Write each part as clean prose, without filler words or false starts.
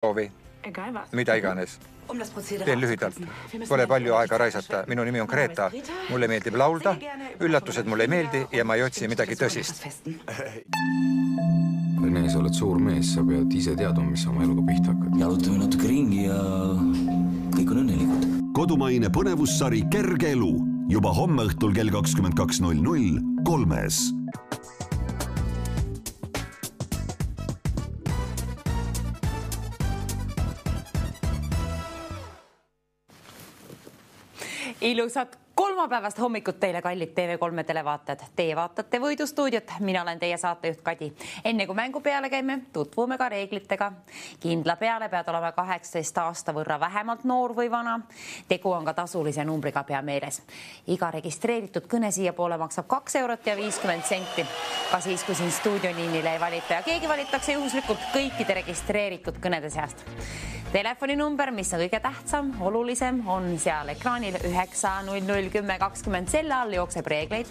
soovi, mida iganes. Teen lühidalt. Pole palju aega raisata. Minu nimi on Greta. Mulle meeldib laulda. Üllatused mulle ei meeldi ja ma ei otsi midagi tõsist. Rene, sa oled suur mees. Sa pead ise teadma, mis oma eluga pihta hakkad. Jalutame natuke ringi ja kõik on õnnelikud. Kodumaine põnevussari Kerge elu. Juba homme õhtul kell 22.00 3. Ilusat kolmapäevast hommikut teile, kallid TV3 televaatajad. Teie vaatate Võidustuudiot. Mina olen teie saatejuht Kadi. Enne kui mängu peale käime, tutvume ka reeglitega. Kindla peale pead olema 18 aasta võrra vähemalt noor või vana. Tegu on ka tasulise numbriga pea meeles. Iga registreeritud kõne siia poole maksab 2 eurot ja 50 senti. Ka siis, kui siin stuudioniinile ei valita ja keegi valitakse juhuslikult kõikide registreeritud kõnede seast. Telefoninumber, mis on kõige tähtsam, olulisem, on seal ekraanil 9001020. Selle all jookseb reegleid,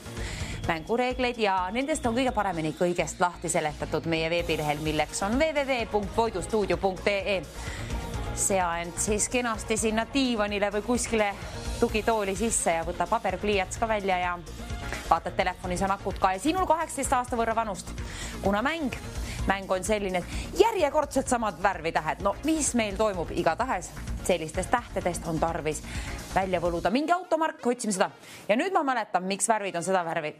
mängureegleid ja nendest on kõige paremini kõigest lahti seletatud meie veebilehel, milleks on www.voidustuudio.ee. Sea end siis kenasti sinna diivanile või kuskile tugitooli sisse ja võta paberpliiats ka välja ja vaatad telefonis on akut ka ja sinul 18 aasta võrra vanust. Kuna mäng on selline, et järjekordselt samad värvitähed. No mis meil toimub igatahes? Sellistest tähtedest on tarvis välja võluda. Mingi automark, otsime seda. Ja nüüd ma mäletan, miks värvid on seda värvi.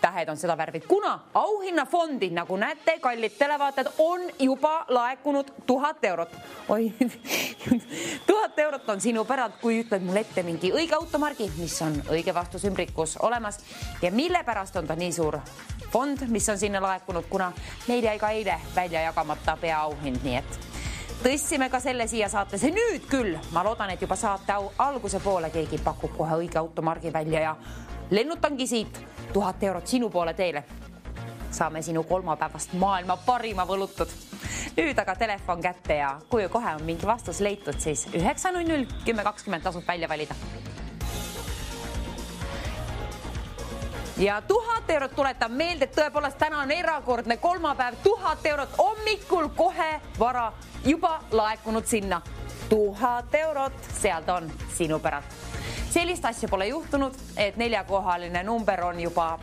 Tähed on seda värvi. Kuna auhinnafondi, nagu näete, kallid televaatajad, on juba laekunud 1000 eurot. Oi, 1000 eurot on sinu päralt, kui ütled mul ette mingi õige automargi, mis on õige vastus ümbrikus olemas ja mille pärast on ta nii suur fond, mis on sinna laekunud, kuna meil jäi ka eile välja jagamata peaauhind, nii et tõstsime ka selle siia saatesse. Nüüd küll, ma loodan, et juba saate alguse poole keegi pakub kohe õige automargi välja ja lennutangi siit 1000 eurot sinu poole teile. Saame sinu kolmapäevast maailma parima võlutud. Nüüd aga telefon kätte ja kui kohe on mingi vastus leitud, siis 9001020 tasub välja valida. Ja 1000 eurot tuletan meelde, et tõepoolest täna on erakordne kolmapäev. 1000 eurot hommikul kohe vara juba laekunud sinna. 1000 eurot, sealt on sinu päralt. Sellist asja pole juhtunud, et 4-kohaline number on juba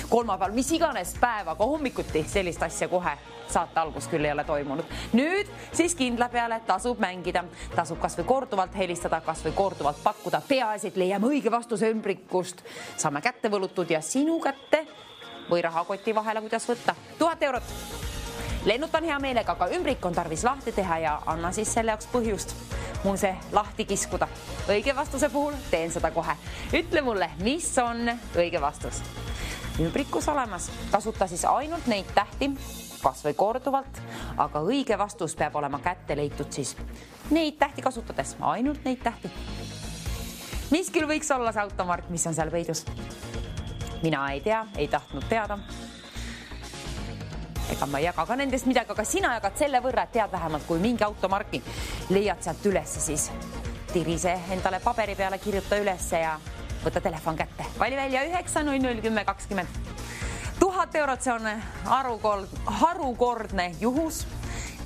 kolmapäeval, mis iganes päev, aga hommikuti sellist asja kohe saate algus küll ei ole toimunud. Nüüd siis kindla peale tasub mängida. Tasub kas või korduvalt helistada, kas või korduvalt pakkuda. Peaasi, et leiame õige vastuse ümbrikust. Saame kätte võlutud ja sinu kätte või rahakoti vahele, kuidas võtta. 1000 eurot. Lennutan hea meelega, aga ümbrik on tarvis lahti teha ja anna siis selle jaoks põhjust. Mul see lahti kiskuda. Õige vastuse puhul teen seda kohe. Ütle mulle, mis on õige vastus. Ümbrikus olemas. Kasuta siis ainult neid tähti, kas või korduvalt, aga õige vastus peab olema kätte leitud siis neid tähti kasutades, ainult neid tähti. Mis küll võiks olla see automark, mis on seal peidus? Mina ei tea, ei tahtnud teada. Ega ma ei jaga ka nendest midagi, aga sina jagad selle võrra, et tead vähemalt, kui mingi automarki leiad sealt üles, siis tirise endale paberi peale, kirjuta üles ja võta telefon kätte. Vali välja 9001020. 1000 eurot, see on harukordne juhus.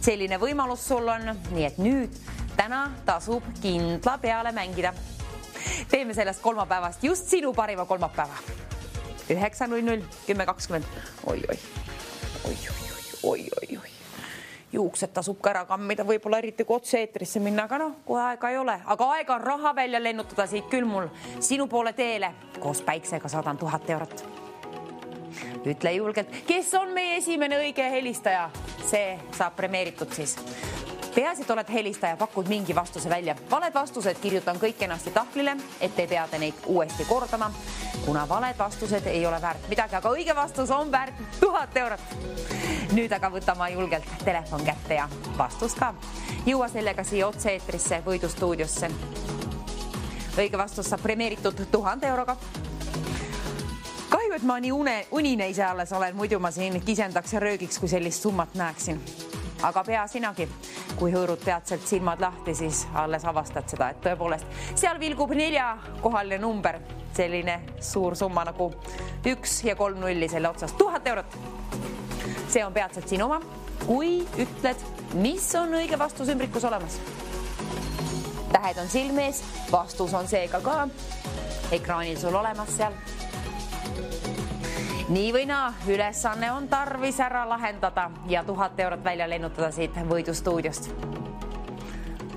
Selline võimalus sul on, nii et nüüd täna tasub kindla peale mängida. Teeme sellest kolmapäevast just sinu parima kolmapäeva. 9001020. Oi. Juuksed tasub ka ära kammida, võib-olla eriti kui otse eetrisse minna, aga kui aega ei ole. Aga aega on raha välja lennutada siit küll mul sinu poole teele. Koos päiksega saadan 1000 eurot. Ütle julgelt, kes on meie esimene õige helistaja? See saab premeeritud siis. Peaasi, et oled helistaja, pakud mingi vastuse välja. Valed vastused kirjutan kõik ennasti tahvlile, et ei peada neid uuesti kordama. Kuna valed vastused ei ole väärt midagi, aga õige vastus on väärt 1000 eurot. Nüüd aga võtama julgelt telefon kätte ja vastus ka. Jõua sellega siia otse eetrisse Võidustuudiosse. Õige vastus saab premeeritud 1000 euroga. Kahju, et ma nii unine ise alles olen, muidu ma siin kisendaks ja röögiks, kui sellist summat näeksin. Aga pea sinagi, kui hõõrud peatselt silmad lahti, siis alles avastad seda, et tõepoolest seal vilgub 4-kohaline number, selline suur summa nagu 1 ja 3 nulli selle otsast. 1000 eurot. See on peatselt sinu oma. kui ütled, mis on õige vastus ümbrikus olemas. Tähed on silmees, vastus on seega ka ekraanil sul olemas seal. Nii või naa, ülesanne on tarvis ära lahendada ja 1000 eurot välja lennutada siit võidustuudiost.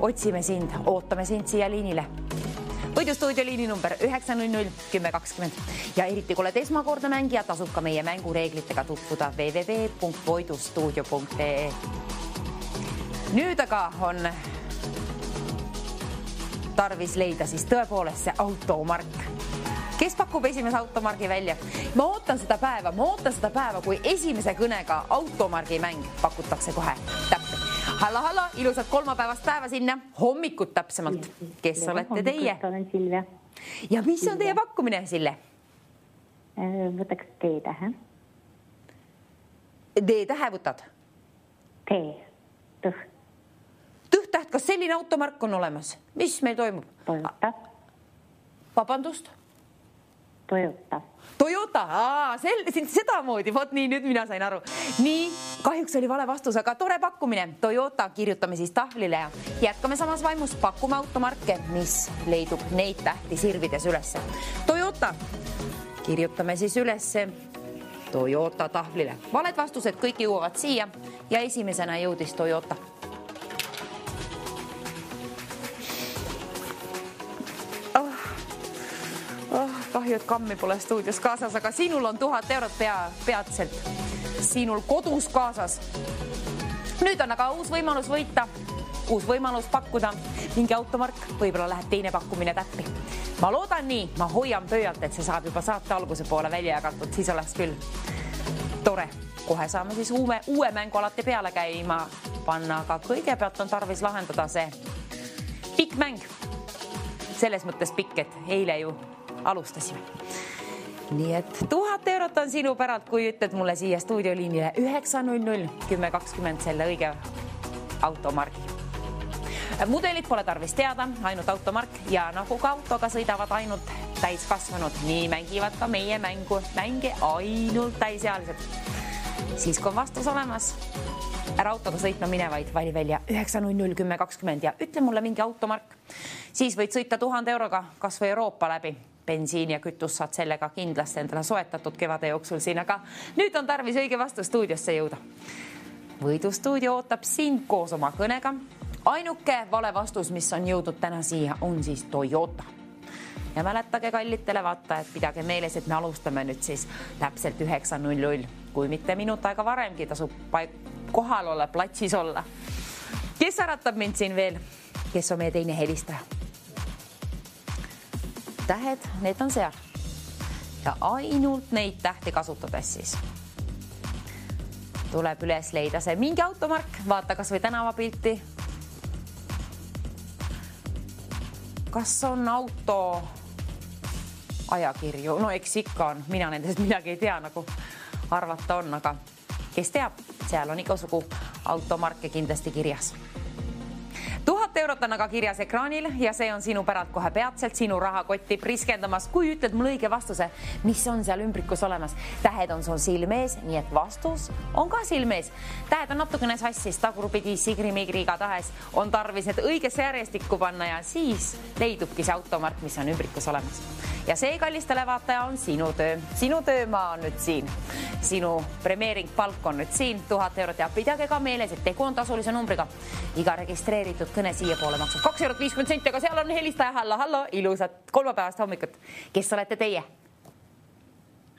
Otsime sind, ootame sind siia liinile. Võidustuudio liini number 900 1020 ja eriti kui oled esmakordne mängija, tasub ka meie mängureeglitega tutvuda www.voidustuudio.ee. Nüüd aga on tarvis leida siis tõepoolest see automark. Kes pakub esimese automargi välja? Ma ootan seda päeva, kui esimese kõnega automargi mäng pakutakse kohe täpselt. Halla, ilusat kolmapäevast päeva sinna, hommikut täpsemalt. Kes olete teie? Olen Silvia. Ja mis on teie pakkumine, Sille? Võtaks D-tähe. D-tähe võtad? Tõh. Tõhtäht, kas selline automark on olemas? Mis meil toimub? Toyota. Vabandust? Toyota, sedamoodi, vot nii, nüüd mina sain aru. Nii, kahjuks oli vale vastus, aga tore pakkumine. Toyota kirjutame siis tahvlile ja jätkame samas vaimus, pakume automarke, mis leidub neid tähti sirvides ülesse. Toyota, kirjutame siis ülesse Toyota tahvlile. Valed vastused kõik jõuavad siia ja esimesena jõudis Toyota. Kahju, et kammi pole stuudios kaasas, aga sinul on 1000 eurot peatselt. Sinul kodus kaasas. Nüüd on aga uus võimalus võita, uus võimalus pakkuda mingi automark. Võibolla läheb teine pakkumine täppi. Ma loodan nii, ma hoian pööalt, et see saab juba saate alguse poole välja jagatud, siis oleks küll tore. Kohe saame siis uue mängu alati peale käima panna, aga kõigepealt on tarvis lahendada see pikk mäng. Selles mõttes pikk, et eile ju alustasime. Nii et 1000 eurot on sinu päralt, kui ütled mulle siia stuudioliinile 900 1020 selle õige automargi. Mudelit pole tarvis teada, ainult automark ja nagu ka autoga sõidavad ainult täiskasvanud, nii mängivad ka meie mänge ainult täisealised. Siis kui on vastus olemas, ära autoga sõitma mine, vaid vali välja 900 1020 ja ütle mulle mingi automark. Siis võid sõita 1000 euroga kas või Euroopa läbi. Bensiin ja kütus saad sellega kindlasti endale soetatud kevade jooksul siin, aga nüüd on tarvis õige vastus stuudiosse jõuda. Võidustuudio ootab sind koos oma kõnega. Ainuke vale vastus, mis on jõudnud täna siia, on siis Toyota. Ja mäletage kallid televaatajad, pidage meeles, et me alustame nüüd siis täpselt 9:00. Kui mitte minut aega varemgi tasub kohal olla, platsis olla. Kes äratab mind siin veel? Kes on meie teine helistaja? Tähed, need on seal. Ja ainult neid tähti kasutades siis tuleb üles leida see mingi automark. Vaata kas või tänavapilti. Kas on auto ajakirju? No eks ikka on. Mina nendest midagi ei tea, nagu arvata on, aga kes teab, seal on igasugu automarke kindlasti kirjas. 1000 eurot on aga kirjas ekraanil ja see on sinu päralt kohe peatselt sinu rahakotti priskendamas, kui ütled mulle õige vastuse, mis on seal ümbrikus olemas. Tähed on sul silmees, nii et vastus on ka silmees. Tähed on natukene sassis, tagurpidi, sigri-migri, iga tahes on tarvis need õigesse järjestikku panna ja siis leidubki see automark, mis on ümbrikus olemas. Ja see, kallis televaataja, on sinu töö. Sinu töömaa on nüüd siin. Sinu premeering palk on nüüd siin 1000 eurot ja pidage ka meeles, et tegu on tasulise numbriga. Iga registreeritud kõne siia poole maksab 2,50 €, aga seal on helistaja. Hallo, ilusat kolmapäevast hommikut. Kes olete teie?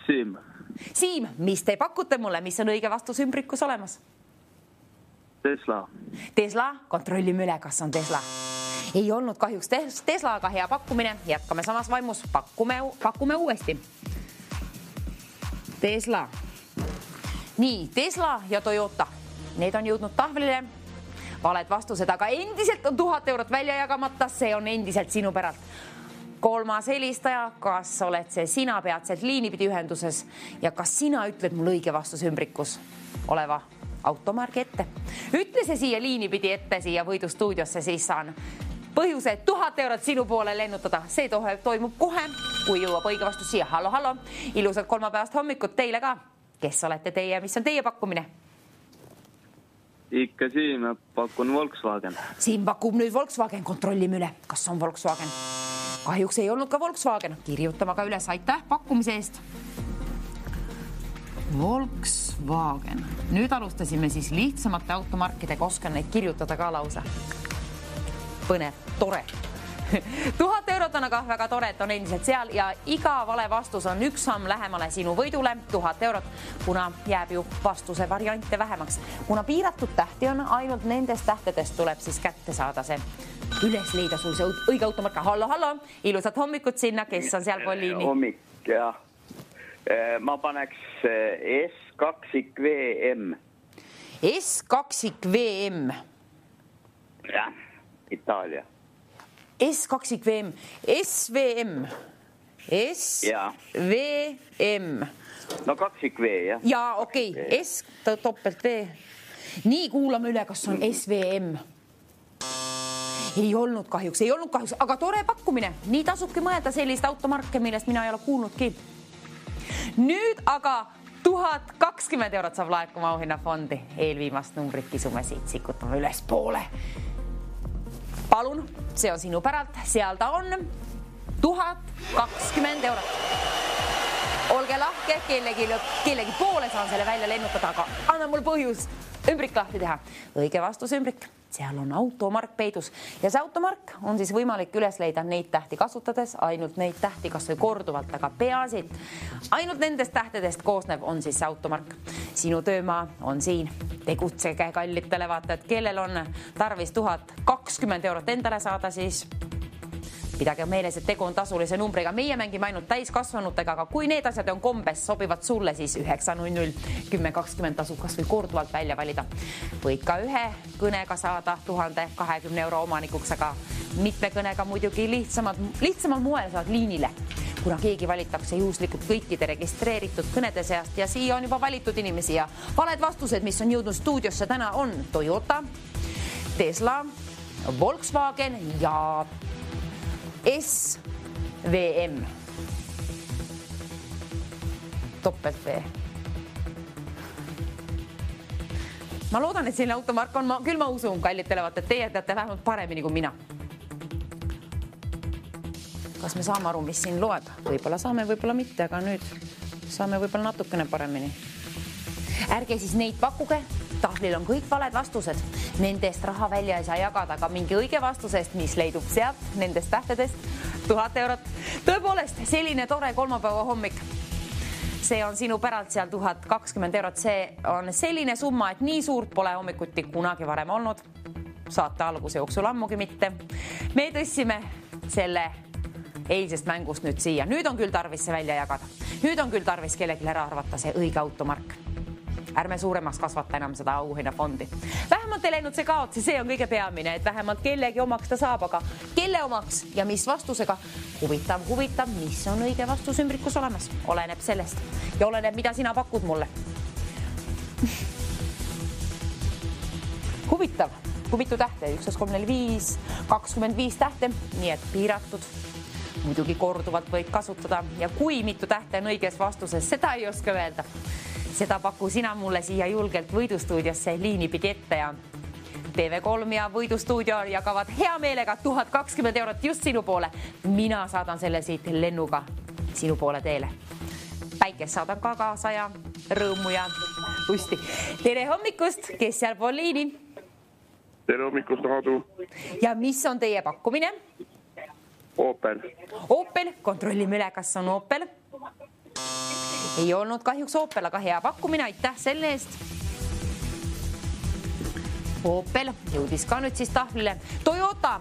Siim, mis te pakute mulle, mis on õige vastus ümbrikus olemas? Tesla, kontrollime üle, kas on Tesla. Ei olnud kahjuks Tesla, aga hea pakkumine. Jätkame samas vaimus, pakume uuesti. Tesla. Nii, Tesla ja Toyota. Need on jõudnud tahvlile. Valed vastused, aga endiselt on 1000 eurot välja jagamata. See on endiselt sinu päralt. Kolmas helistaja, kas oled see sina peatselt liinipidi ühenduses ja kas sina ütled mul õige vastus ümbrikus oleva automargi ette? Ütle see siia liinipidi ette, siia võidustuudiosse, siis saan põhjuse 1000 eurot sinu poole lennutada. See toimub kohe, kui jõuab õige vastus siia. Hallo, ilusat kolmapäevast hommikut teile ka. Kes olete teie, mis on teie pakkumine? Ikka siin, ma pakun Volkswagen. Siin pakub nüüd Volkswagen, kontrollime üle, kas on Volkswagen. Kahjuks ei olnud ka Volkswagen, kirjutama ka üles, aitäh pakkumise eest. Volkswagen. Nüüd alustasime siis lihtsamate automarkidega, oskan neid kirjutada ka lausa. Põnev, tore. 1000 eurot on aga väga tore, et on endiselt seal ja iga vale vastus on üks samm lähemale sinu võidule, 1000 eurot, kuna jääb ju vastuse variante vähemaks. Kuna piiratud tähti on, ainult nendest tähtedest tuleb siis kätte saada see üles leida sul see õige automarka. Hallo, ilusat hommikut sinna, kes on seal pool liini? Hommik, jah. Ma paneks S2VM. S2VM. Jah, Itaalia. S2VM, SVM, SVM. No 2V, jah. Ja okei, S toppelt V. Nii kuulame üle, kas on SVM. Ei olnud kahjuks, aga tore pakkumine. Nii tasubki mõelda sellist automarke, millest mina ei ole kuulnudki. Nüüd aga 1020 eurot saab laekuma auhinnafondi. Eelviimast numbrit kisume siit, sikutame üles poole. Palun, see on sinu päralt, seal ta on 1020 eurot. Olge lahke, kellegi poole saan selle välja lennutada, aga anna mul põhjus ümbrik lahti teha. Õige vastus ümbrik, seal on automark peidus ja see automark on siis võimalik üles leida neid tähti kasutades, ainult neid tähti kas või korduvalt, aga peaasi. Ainult nendest tähtedest koosnev on siis see automark. Sinu töömaa on siin. Tegutsege kallid televaatajad, kellel on tarvis 1020 eurot endale saada, siis pidage meeles, et tegu on tasulise numbriga. Meie mängime ainult täiskasvanutega, aga kui need asjad on kombes, sobivad sulle, siis 900 1020 tasub kas või korduvalt välja valida. Võid ka ühe kõnega saada 1020 euro omanikuks, aga mitme kõnega muidugi lihtsamal moel saad liinile. Kuna keegi valitakse juhuslikult kõikide registreeritud kõnede seast ja siia on juba valitud inimesi ja valed vastused, mis on jõudnud stuudiosse täna on Toyota, Tesla, Volkswagen ja SVM. Toppelt V. Ma loodan, et selline automark on, küll ma usun, kallid televaatajad, teie teate vähemalt paremini kui mina. Kas me saame aru, mis siin loeb? Võib-olla saame, võib-olla mitte, aga nüüd saame võib-olla natukene paremini. Ärge siis neid pakkuge. Tahvlil on kõik valed vastused. Nendest raha välja ei saa jagada, aga mingi õige vastusest, mis leidub sealt, nendest tähtedest, 1000 eurot. Tõepoolest, selline tore kolmapäeva hommik. See on sinu päralt seal 1020 eurot. See on selline summa, et nii suurt pole hommikuti kunagi varem olnud. Saate alguse jooksul ammugi mitte. Me tõstsime selle eilsest mängust nüüd siia. Nüüd on küll tarvis see välja jagada. Nüüd on küll tarvis kellelegi ära arvata see õige automark. Ärme suuremaks kasvata enam seda auhinnafondi. Vähemalt ei läinud see kaotsi, see on kõige peamine, et vähemalt kellegi omaks ta saab, aga kelle omaks ja mis vastusega? Huvitav, mis on õige vastus ümbrikus olemas? Oleneb sellest ja oleneb, mida sina pakud mulle. Huvitav, kui mitu tähte? 1, 3, 4, 5, 25 tähte, nii et piiratud. Muidugi korduvalt võid kasutada ja kui mitu tähte on õiges vastuses, seda ei oska öelda. Seda paku sina mulle siia julgelt võidustuudiosse liini pidi ette ja TV3 ja võidustuudio jagavad hea meelega 1020 eurot just sinu poole. Mina saadan selle siit lennuga sinu poole teele. Päikest saadan ka kaasa ja rõõmu ja pusti. Tere hommikust, kes seal pool liini? Tere hommikust, Aadu. Ja mis on teie pakkumine? Opel. Opel, kontrollime üle, kas on Opel. Ei olnud kahjuks Opel, aga hea pakkumine, aitäh selle eest. Opel jõudis ka nüüd siis tahvlile. Toyota,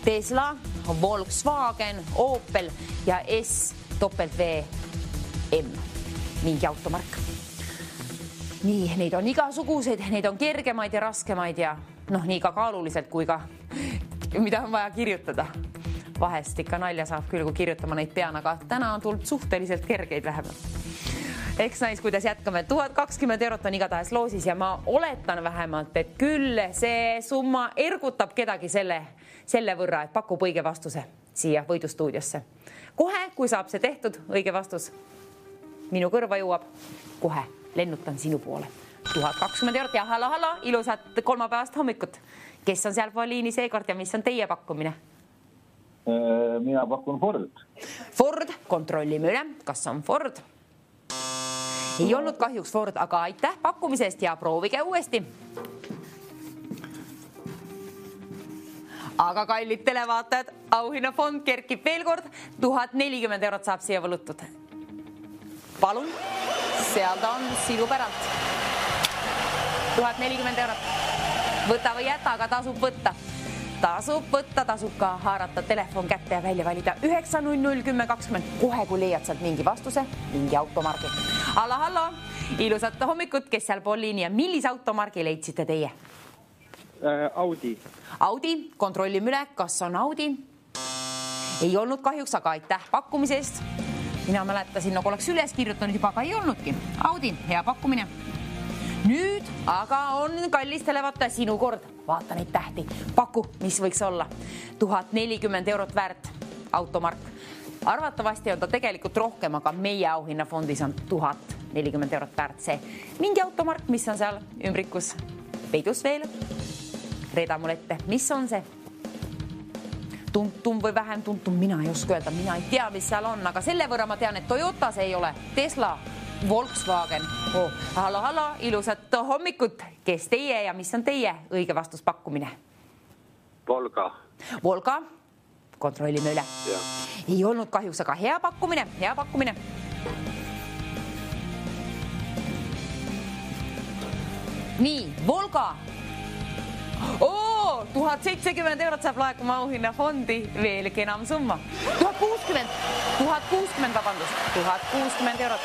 Tesla, Volkswagen, Opel ja SVM. Mingi automark. Nii, neid on igasuguseid, neid on kergemaid ja raskemaid ja nii ka kaaluliselt kui ka mida on vaja kirjutada. Vahest ikka nalja saab küll, kui kirjutama neid pean, aga täna on tulnud suhteliselt kergeid vähemalt. Eks näis, kuidas jätkame. 1020 eurot on igatahes loosis ja ma oletan vähemalt, et küll see summa ergutab kedagi selle võrra, et pakub õige vastuse siia võidustuudiosse. Kohe, kui saab see tehtud, õige vastus, minu kõrva jõuab, kohe lennutan sinu poole. 1020 eurot ja hallo, ilusat kolmapäevast hommikut. Kes on seal Pauliini seekord ja mis on teie pakkumine? Mina pakun Ford. Ford, kontrollime üle, kas on Ford. Ei olnud kahjuks Ford, aga aitäh pakkumisest ja proovige uuesti. Aga kallid televaatajad, auhinnafond kerkib veel kord. 1040 eurot saab siia võlutud. Palun, seal ta on sinu päralt. 1040 eurot. Võta või jäta, aga tasub võtta. Tasub ka haarata telefon kätte ja välja valida 9001020. Kohe, kui leiad sealt mingi vastuse, mingi automargi. Hallo, ilusat hommikut, kes seal Pauliini ja millise automargi leidsite teie? Audi, kontrollime üle, kas on Audi. Ei olnud kahjuks, aga aitäh pakkumisest. Mina mäletasin, nagu oleks üles kirjutanud juba, aga ei olnudki. Audi, hea pakkumine. Nüüd aga on kallis televaataja sinu kord. Vaata neid tähti. Paku, mis võiks olla 1040 eurot väärt automark. Arvatavasti on ta tegelikult rohkem, aga meie auhinnafondis on 1040 eurot väärt see. Mingi automark, mis on seal ümbrikus peidus veel. Reeda mul ette, mis on see? Tuntum või vähem tuntum, mina ei oska öelda, mina ei tea, mis seal on, aga selle võrra ma tean, et Toyota see ei ole, Tesla, Volkswagen. Hallo, ilusat hommikut, kes teie ja mis on teie õige vastuspakkumine? Volga, kontrollime üle. Ja. Ei olnud kahjuks, aga hea pakkumine. Nii, Volga. 1070 eurot saab laekuma auhinnafondi, veelgi enam summa. 1060 eurot.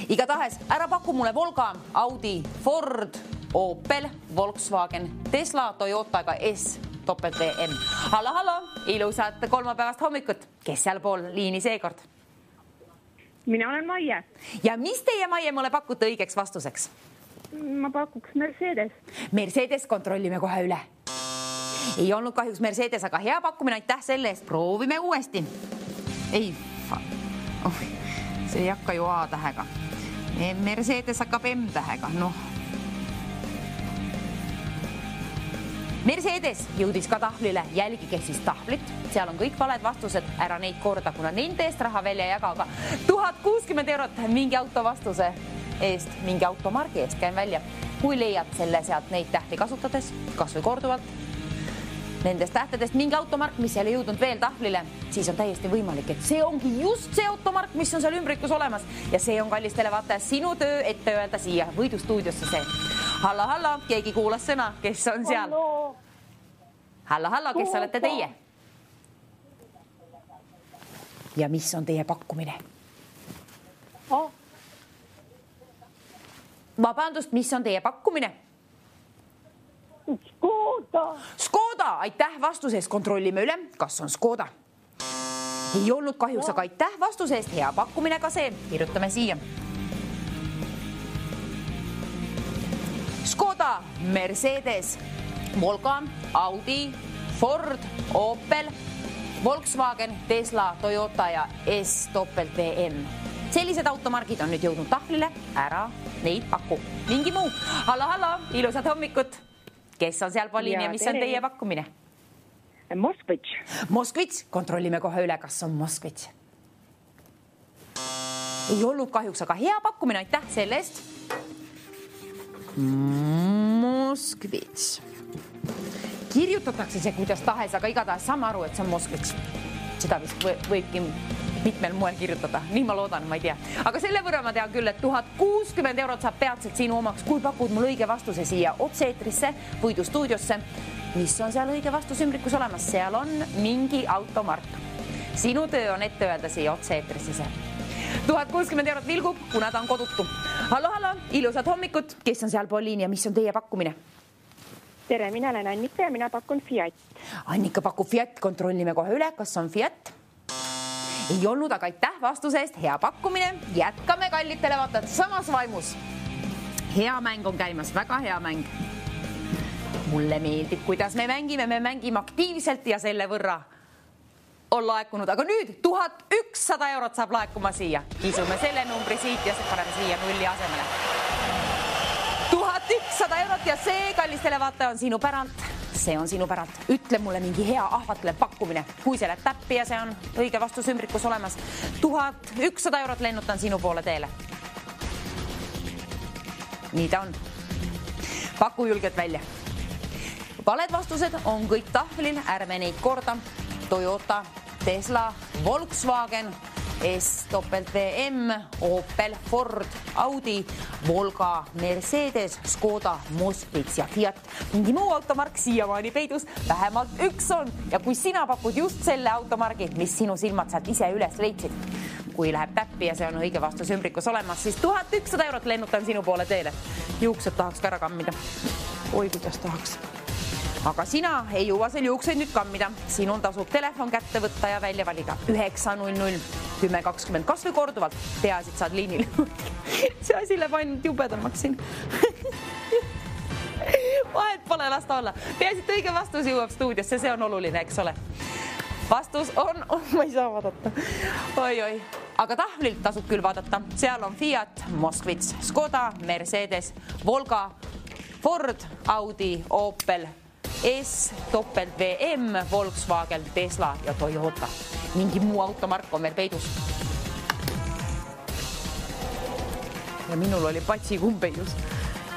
Igatahes, ära paku mulle Volga, Audi, Ford, Opel, Volkswagen, Tesla, Toyota ega S, WM. Hallo, ilusat kolmapäevast hommikut. Kes seal pool liini seekord? Mina olen Maie. Ja mis teie, Maie, mulle pakute õigeks vastuseks? Ma pakuks Mercedes. Mercedes, kontrollime kohe üle. Ei olnud kahjuks Mercedes, aga hea pakkumine, aitäh selle eest. Proovime uuesti. Ei, see ei hakka ju A-tähega. Mercedes hakkab M-tähega, noh. Mercedes jõudis ka tahvlile, jälgige siis tahvlit. Seal on kõik valed vastused, ära neid korda, kuna nende eest raha välja jaga, aga 1060 eurot mingi auto vastuse eest, mingi automargi eest käin välja. Kui leiad selle sealt neid tähti kasutades, kas või korduvalt, nendest tähtedest mingi automark, mis ei jõudnud veel tahvlile, siis on täiesti võimalik, et see ongi just see automark, mis on seal ümbrikus olemas. Ja see on kallis televaataja sinu töö ette öelda siia võidustuudiosse see. Hallo, keegi kuulas sõna, kes on seal? Hallo, kes olete teie? Ja mis on teie pakkumine? Vabandust, mis on teie pakkumine? Skoda, aitäh vastuse eest, kontrollime üle, kas on Skoda. Ei olnud kahjuks, aga aitäh vastuse eest, hea pakkumine ka see, kirjutame siia. Skoda, Mercedes, Volga, Audi, Ford, Opel, Volkswagen, Tesla, Toyota ja S-WM. Sellised automargid on nüüd jõudnud tahvlile, ära neid paku. Mingi muu. Hallo, ilusat hommikut. Kes on seal Pauliini ja mis on teie pakkumine? Moskvits, kontrollime kohe üle, kas on Moskvits. Ei olnud kahjuks, aga hea pakkumine, aitäh selle eest. Moskvits. Kirjutatakse see kuidas tahes, aga igatahes saame aru, et see on Moskvits. Seda vist võibki mitmel moel kirjutada. Nii ma loodan, ma ei tea. Aga selle võrra ma tean küll, et 1060 eurot saab peatselt sinu omaks, kui pakud mul õige vastuse siia otse-eetrisse, võidustuudiosse. Mis on seal õige vastus ümbrikus olemas? Seal on mingi automark. Sinu töö on ette öelda siia otse-eetrisse see. 1060 eurot vilgub, kuna ta on kodutu. Hallo, ilusat hommikut. Kes on seal Pauliini ja mis on teie pakkumine? Tere, mina olen Annika ja mina pakun Fiat. Annika pakub Fiat, kontrollime kohe üle, kas on Fiat. Ei olnud, aga aitäh vastuse eest, hea pakkumine. Jätkame kallid televaatajad samas vaimus. Hea mäng on käimas, väga hea mäng. Mulle meeldib, kuidas me mängime aktiivselt ja selle võrra on laekunud. Aga nüüd 1001 1100 eurot saab laekuma siia. Kisume selle numbri siit ja paneme siia nulli asemele. 1100 eurot ja see, kallis televaataja, on sinu päralt. See on sinu päralt. Ütle mulle mingi hea ahvatlev pakkumine. Kui see läheb täppi ja see on õige vastus ümbrikus olemas. 1100 eurot lennutan sinu poole teele. Nii ta on. Paku julgelt välja. Valed vastused on kõik tahvlil, ärme neid korda. Toyota, Tesla, Volkswagen, S-VM, Opel, Ford, Audi, Volga, Mercedes, Škoda, Moskvits ja Fiat. Mingi muu automark siiamaani peidus, vähemalt üks on. Ja kui sina pakud just selle automargi, mis sinu silmad sealt ise üles leidsid, kui läheb täppi ja see on õige vastus ümbrikus olemas, siis 1100 eurot lennutan sinu poole teele. Juuksed tahaks ka ära kammida. Oi, kuidas tahaks. Aga sina ei jõua seal juukseid nüüd kammida. Sinun tasub telefon kätte võtta ja välja valida 900 1020 kas või korduvalt. Peasid saad liinil. See asi läheb ainult jubedamaks siin. Vahet pole, lasta olla. Peasid õige vastus jõuab stuudiosse, see on oluline, eks ole. Vastus on, ma ei saa vaadata. Oi. Aga tahvlilt tasub küll vaadata. Seal on Fiat, Moskvits, Škoda, Mercedes, Volga, Ford, Audi, Opel, S-VM, Volkswagen, Tesla ja Toyota. Mingi muu automark on veel peidus. Ja minul oli patsi kumpeidus.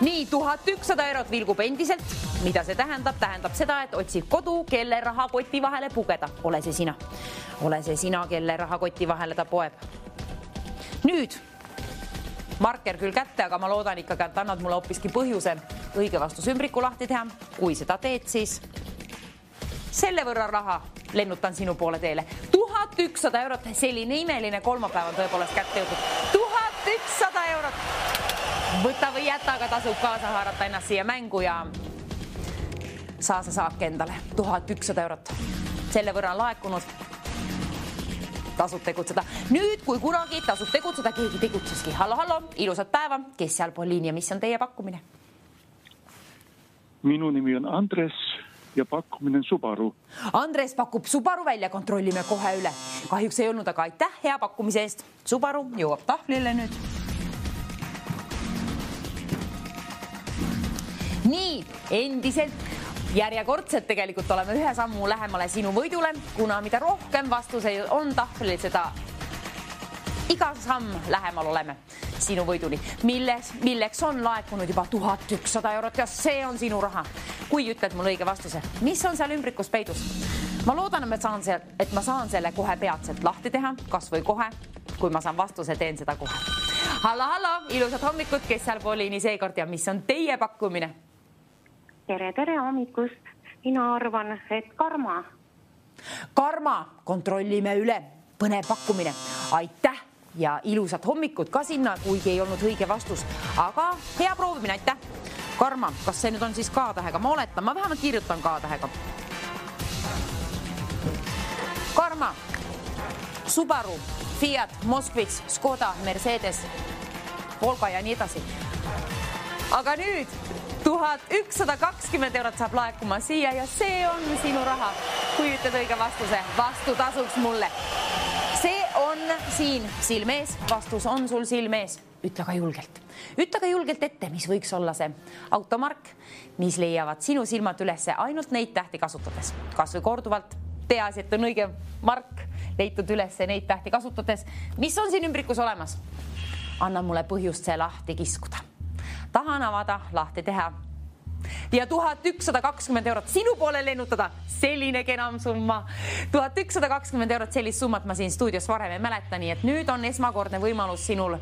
Nii, 1100 eurot vilgub endiselt. Mida see tähendab? Tähendab seda, et otsib kodu, kelle rahakoti vahele pugeda. Ole see sina. Ole see sina, kelle rahakoti vahele ta poeb. Nüüd, marker küll kätte, aga ma loodan ikkagi, et annad mulle hoopiski põhjuse õige vastus ümbriku lahti teha. Kui seda teed, siis selle võrra raha lennutan sinu poole teele. 1100 eurot, selline imeline kolmapäev on tõepoolest kätte jõudnud. 1100 eurot! Võta või jäta, aga tasub kaasa haarata ennast siia mängu ja saa sa saake endale 1100 eurot. Selle võrra on laekunud. Tasub tegutseda. Nüüd, kui kunagi tasub tegutseda, keegi tegutseski. Hallo, ilusat päeva. Kes seal pool liini ja mis on teie pakkumine? Minu nimi on Andres ja pakkumine on Subaru. Andres pakub Subaru välja, kontrollime kohe üle. Kahjuks ei olnud, aga aitäh hea pakkumise eest. Subaru jõuab tahvlile nüüd. Nii, endiselt järjekordselt tegelikult oleme ühe sammu lähemale sinu võidule, kuna mida rohkem vastuseid on tahvlil, seda iga samm lähemal oleme sinu võiduni, milleks on laekunud juba 1100 eurot ja see on sinu raha. Kui ütled mul õige vastuse, mis on seal ümbrikus peidus? Ma loodan, et ma saan selle kohe peatselt lahti teha, kas või kohe, kui ma saan vastuse, teen seda kohe. Hallo, ilusad hommikut, kes seal pooliini seekord ja mis on teie pakkumine? Tere hommikust. Mina arvan, et Karma. Karma, kontrollime üle. Põnev pakkumine. Aitäh ja ilusat hommikut ka sinna, kuigi ei olnud õige vastus. Aga hea proovimine, aitäh. Karma, kas see nüüd on siis K-tähega? Ma oletan, ma vähemalt kirjutan K-tähega. Karma, Subaru, Fiat, Moskvits, Škoda, Mercedes, Volga ja nii edasi. Aga nüüd 1120 eurot saab laekuma siia ja see on sinu raha. Kui ütled õige vastuse, vastu tasuks mulle. See on siin silmees, vastus on sul silmees. Ütle ka julgelt. Ütle ka julgelt ette, mis võiks olla see automark, mis leiavad sinu silmad ülesse ainult neid tähti kasutades. Kas või korduvalt, peaasi, et on õige mark leitud ülesse neid tähti kasutades. Mis on siin ümbrikus olemas? Anna mulle põhjust see lahti kiskuda. Tahan avada, lahti teha. Ja 1120 eurot sinu poole lennutada. Selline kenam summa. 1120 eurot sellist summat ma siin stuudios varem ei mäleta, nii et nüüd on esmakordne võimalus sinul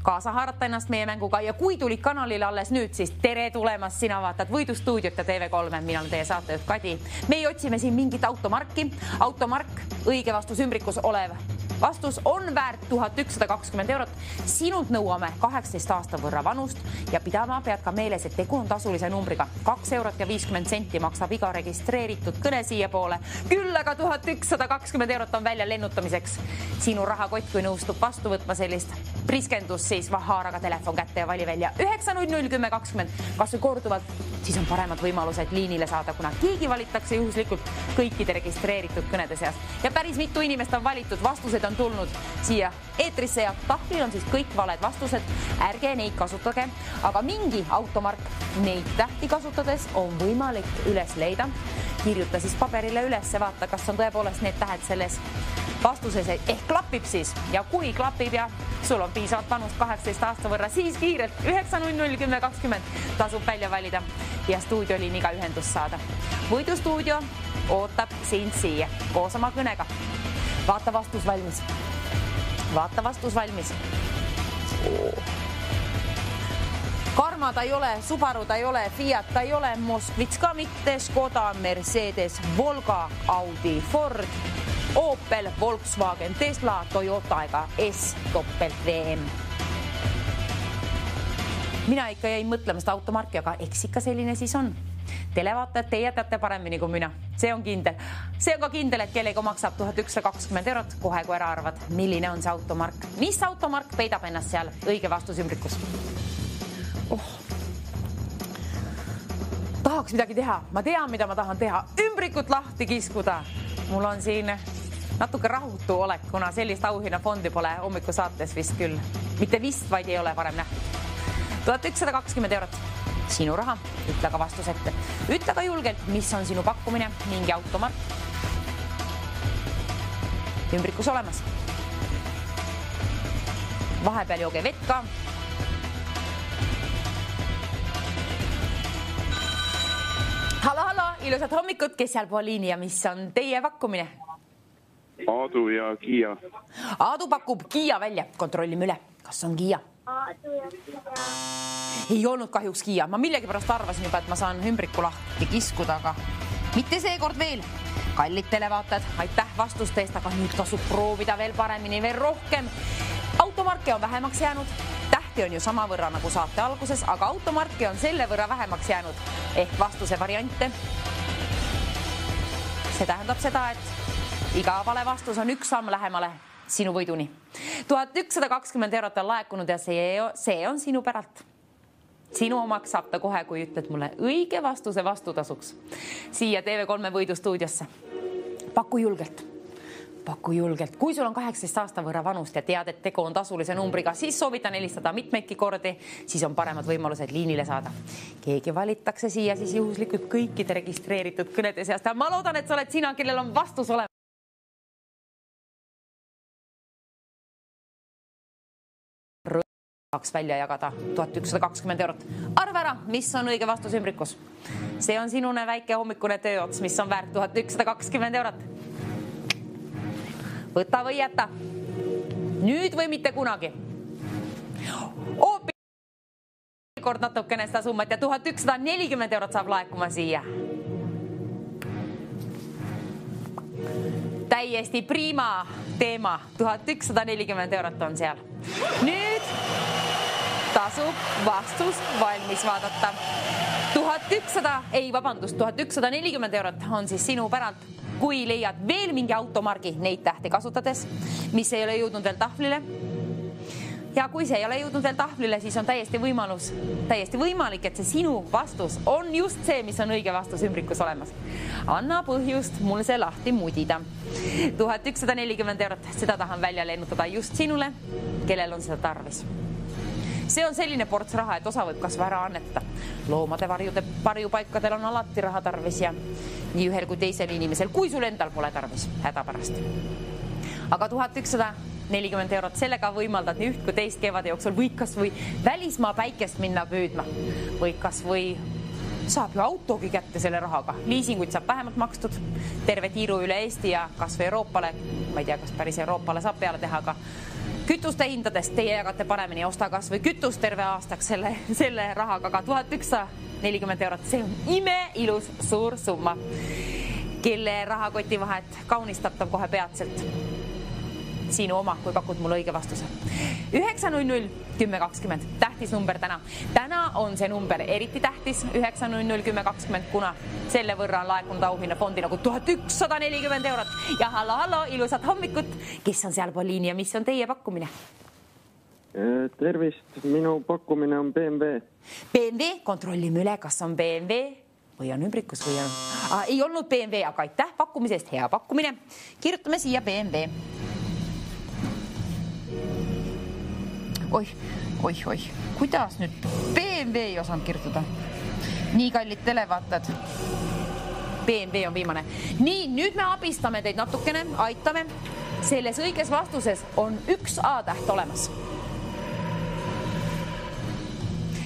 kaasa haarata ennast meie mänguga ja kui tulid kanalile alles nüüd, siis tere tulemast, sina vaatad Võidustuudiot ja TV3, mina olen teie saatejuht Kadi. Meie otsime siin mingit automarki. Automark, õige vastus ümbrikus olev vastus on väärt 1120 eurot. Sinult nõuame 18 aasta võrra vanust ja pidama pead ka meeles, et tegu on tasulise numbriga. 2 eurot ja 50 senti maksab iga registreeritud kõne siia poole. Küll aga 1120 eurot on välja lennutamiseks. Sinu rahakott, kui nõustub vastu võtma sellist priskendust, siis haaraga telefon kätte ja vali välja 900 1020. Kas või korduvalt, siis on paremad võimalused liinile saada, kuna keegi valitakse juhuslikult kõikide registreeritud kõnede seas. Ja päris mitu inimest on valitud, vastused nüüd on tulnud siia eetrisse ja tahvlil on siis kõik valed vastused. Ärge neid kasutage, aga mingi automark neid tähti kasutades on võimalik üles leida. Kirjuta siis paberile üles ja vaata, kas on tõepoolest need tähed selles vastuses ehk klapib siis ja kui klapib ja sul on piisavalt vanust 18 aasta võrra, siis kiirelt 9001020 tasub välja valida ja stuudioliiniga ühendust saada. Võidustuudio ootab sind siia koos oma kõnega. Vaata vastus valmis. Vaata vastus valmis. Karma ta ei ole, Subaru ta ei ole, Fiat ta ei ole, Moskvits ka mitte, Škoda, Mercedes, Volga, Audi, Ford, Opel, Volkswagen, Tesla, Toyota ega S-VM. Mina ikka jäin mõtlema seda automarki, aga eks ikka selline siis on. Televaatajad, teie teate paremini kui mina. See on kindel. See on ka kindel, et kellega maksab 1120 eurot, kohe kui ära arvad, milline on see automark. Mis automark peidab ennast seal õige vastusümbrikus? Tahaks midagi teha. Ma tean, mida ma tahan teha. Ümbrikut lahti kiskuda. Mul on siin natuke rahutu olek, kuna sellist auhinnafondi pole hommikusaates vist küll. Mitte vist, vaid ei ole varem nähtud. 1120 eurot. Sinu raha. Ütle ka vastus ette. Ütle ka julgelt, mis on sinu pakkumine, mingi automark. Ümbrikus olemas. Vahepeal jooge vett ka. Hallo, ilusat hommikut, kes seal pool liini ja mis on teie pakkumine? Aadu ja Kia. Aadu pakub Kia välja. Kontrollime üle. Kas on Kia? Aadu ja Kia. Ei olnud kahjuks Kia. Ma millegi pärast arvasin juba, et ma saan ümbriku lahti kiskuda, aga mitte seekord veel. Kallid televaatajad, aitäh vastuste eest, aga nüüd tasub proovida veel paremini, veel rohkem. Automarke on vähemaks jäänud. Tähti on ju sama võrra nagu saate alguses, aga automarke on selle võrra vähemaks jäänud ehk vastuse variante. See tähendab seda, et iga vale vastus on üks samm lähemale sinu võiduni. 1120 eurot on laekunud ja see on sinu päralt. Sinu omaks saab ta kohe, kui ütled mulle õige vastuse vastutasuks siia TV3 võidustuudiosse. Paku julgelt. Paku julgelt. Kui sul on 18 aasta võrra vanust ja tead, et tegu on tasulise numbriga, siis soovitan helistada mitmeidki kordi, siis on paremad võimalused liinile saada. Keegi valitakse siia siis juhuslikult kõikide registreeritud kõnede seast. Ma loodan, et sa oled sina, kellel on vastus olemas. Saaks välja jagada 1120 eurot. Arva ära, mis on õige vastus ümbrikus. See on sinune väike hommikune tööots, mis on väärt 1120 eurot. Võta või jäta. Nüüd või mitte kunagi. Hoopis kord natukene seda summat ja 1140 eurot saab laekuma siia. Täiesti prima teema. 1140 eurot on seal. Nüüd tasub vastus valmis vaadata. 1140 eurot on siis sinu päralt. Kui leiad veel mingi automargi neid tähti kasutades, mis ei ole jõudnud veel tahvlile. Ja kui see ei ole jõudnud veel tahvlile, siis on täiesti võimalik, et see sinu vastus on just see, mis on õige vastus ümbrikus olemas. Anna põhjust mul see lahti mudida. 1140 eurot, seda tahan välja lennutada just sinule, kellel on seda tarvis. See on selline ports raha, et osa võib kas ära anneta. Loomade varjupaikadel on alati raha tarvis ja nii ühel kui teisel inimesel, kui sul endal pole tarvis hädapärast. Aga 1140 eurot, sellega võimaldad nii üht kui teist kevade jooksul või kas või välismaa päikest minna püüdma. Või kas või saab ju autogi kätte selle rahaga. Liisinguid saab vähemalt makstud terve tiiru üle Eesti ja kas või Euroopale, ma ei tea, kas päris Euroopale saab peale teha, aga kütuste hindadest teie jagate paremini, osta kas või kütust terve aastaks selle rahaga, aga 1140 eurot, see on imeilus suur summa, kelle rahakoti vahet kaunistab ta kohe peatselt. Sinu oma, kui pakud mulle õige vastuse. 9001020, tähtis number täna. Täna on see number eriti tähtis, 9001020, kuna selle võrra on laekunud auhinnafondi nagu 1140 eurot. Ja hallo, ilusat hommikut, kes on seal pool liini ja mis on teie pakkumine? Tervist, minu pakkumine on BMW. BMW, kontrollime üle, kas on BMW või on ümbrikus või on... Ei olnud BMW, aga aitäh pakkumisest, hea pakkumine. Kirjutame siia BMW. Oih, kuidas nüüd BMW ei osanud kirjutada? Nii kallid televaatajad. BMW on viimane. Nii, nüüd me abistame teid natukene, aitame. Selles õiges vastuses on üks A-täht olemas.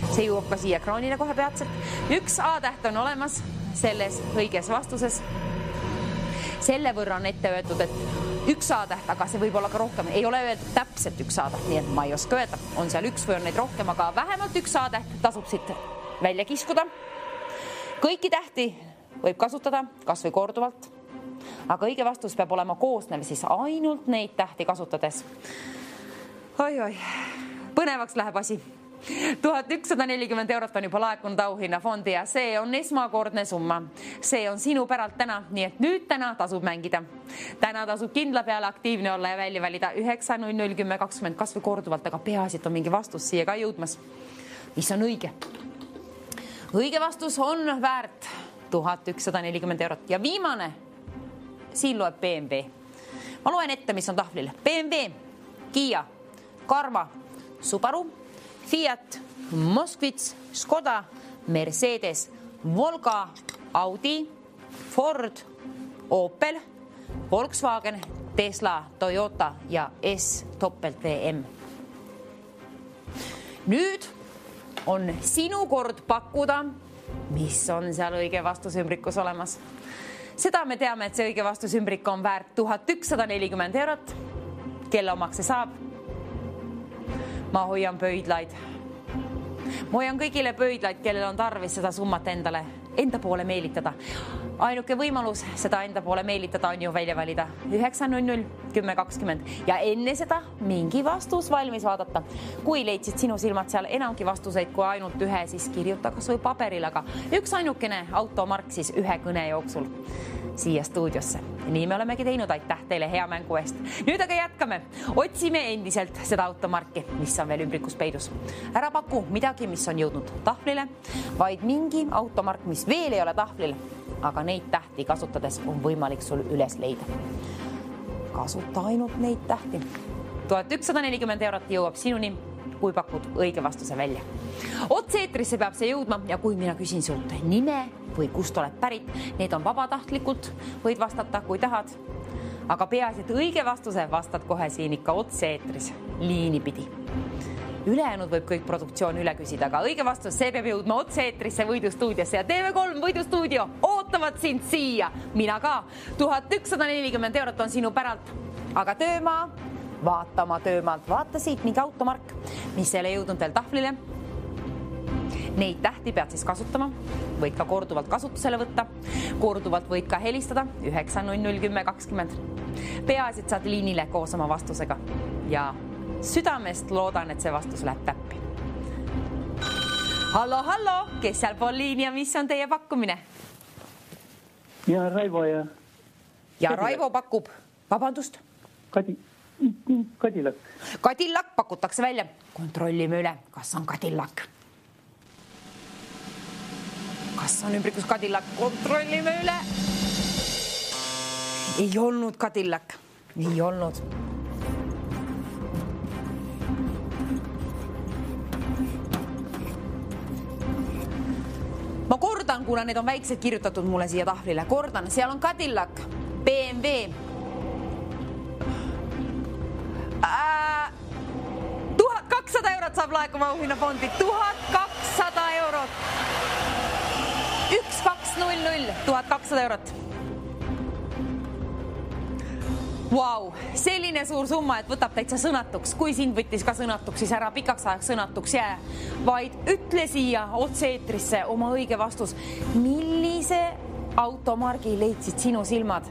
See jõuab ka siia ekraanile kohe peatselt. Üks A-täht on olemas selles õiges vastuses. Selle võrra on ette öeldud, et üks A-täht, aga see võib olla ka rohkem. Ei ole öeldud täpselt üks A-täht, nii et ma ei oska öelda. On seal üks või on neid rohkem, aga vähemalt üks A-täht tasub siit välja kiskuda. Kõiki tähti võib kasutada kas või korduvalt, aga õige vastus peab olema koosnev siis ainult neid tähti kasutades. Oi, põnevaks läheb asi. 1140 eurot on juba laekunud auhinnafondi ja see on esmakordne summa. See on sinu päralt täna, nii et nüüd täna tasub mängida. Täna tasub kindla peale aktiivne olla ja välja valida 9-0-0-10-20 kas või korduvalt, aga peaasi, et on mingi vastus siia ka jõudmas. Mis on õige? Õige vastus on väärt 1140 eurot ja viimane siin loeb BMW. Ma loen ette, mis on tahvlil. BMW, Kia, Karma, Subaru, Fiat, Moskvits, Škoda, Mercedes, Volga, Audi, Ford, Opel, Volkswagen, Tesla, Toyota ja S-VM. Nüüd on sinu kord pakkuda, mis on seal õige vastusümbrikus olemas. Seda me teame, et see õige vastusümbrik on väärt 1140 eurot. Kelle omaks see saab? Ma hoian pöidlaid. Ma hoian kõigile pöidlaid, kellel on tarvis seda summat enda poole meelitada. Ainuke võimalus seda enda poole meelitada on ju välja valida 9-0-0-10-20 ja enne seda mingi vastus valmis vaadata. Kui leidsid sinu silmad seal enamgi vastuseid kui ainult ühe, siis kirjuta kas või paberil, aga üks ainukene automark siis ühe kõne jooksul siia stuudiosse. Nii me olemegi teinud, aitäh teile hea mängu eest. Nüüd aga jätkame. Otsime endiselt seda automarki, mis on veel ümbrikus peidus. Ära paku midagi, mis on jõudnud tahvlile, vaid mingi automark, mis veel ei ole tahvlil, aga neid tähti kasutades on võimalik sul üles leida. Kasuta ainult neid tähti. 1140 eurot jõuab sinuni, kui pakud õige vastuse välja. Otse-eetrisse peab see jõudma ja kui mina küsin sult nime või kust oled pärit, need on vabatahtlikult, võid vastata, kui tahad. Aga peaasi, et õige vastuse vastad kohe siin ikka otse-eetris, liini pidi. Ülejäänud võib kõik produktsioon üle küsida, aga õige vastus, see peab jõudma otse-eetrisse võidustuudiosse ja TV3 võidustuudio ootavad sind siia. Mina ka. 1140 eurot on sinu päralt, aga töömaa, vaata oma töömaalt, vaata siit mingi automark, mis ei ole jõudnud veel tahvlile. Neid tähti pead siis kasutama, võid ka korduvalt kasutusele võtta, korduvalt võid ka helistada 9-0-0-10-20. Peaasi, et saad liinile koos oma vastusega ja südamest loodan, et see vastus läheb täppi. Hallo, kes seal pool liini ja mis on teie pakkumine? Ja Raivo ja... Ja Raivo pakub, vabandust? Cadillac. Cadillac pakutakse välja. Kontrollime üle, kas on Cadillac. Kas on ümbrikus Cadillac? Kontrollime üle. Ei olnud Cadillac. Ei olnud. Ma kordan, kuna need on väiksed kirjutatud mulle siia tahvlile. Kordan, seal on Cadillac, BMW. 1200 eurot saab laekuma auhinnafondi. 1200 eurot. 1-2-0-0, 1200 eurot. Vau, selline suur summa, et võtab täitsa sõnatuks. Kui sind võttis ka sõnatuks, siis ära pikaks ajaks sõnatuks jää. Vaid ütle siia otse-eetrisse oma õige vastus. Millise automargi leidsid sinu silmad?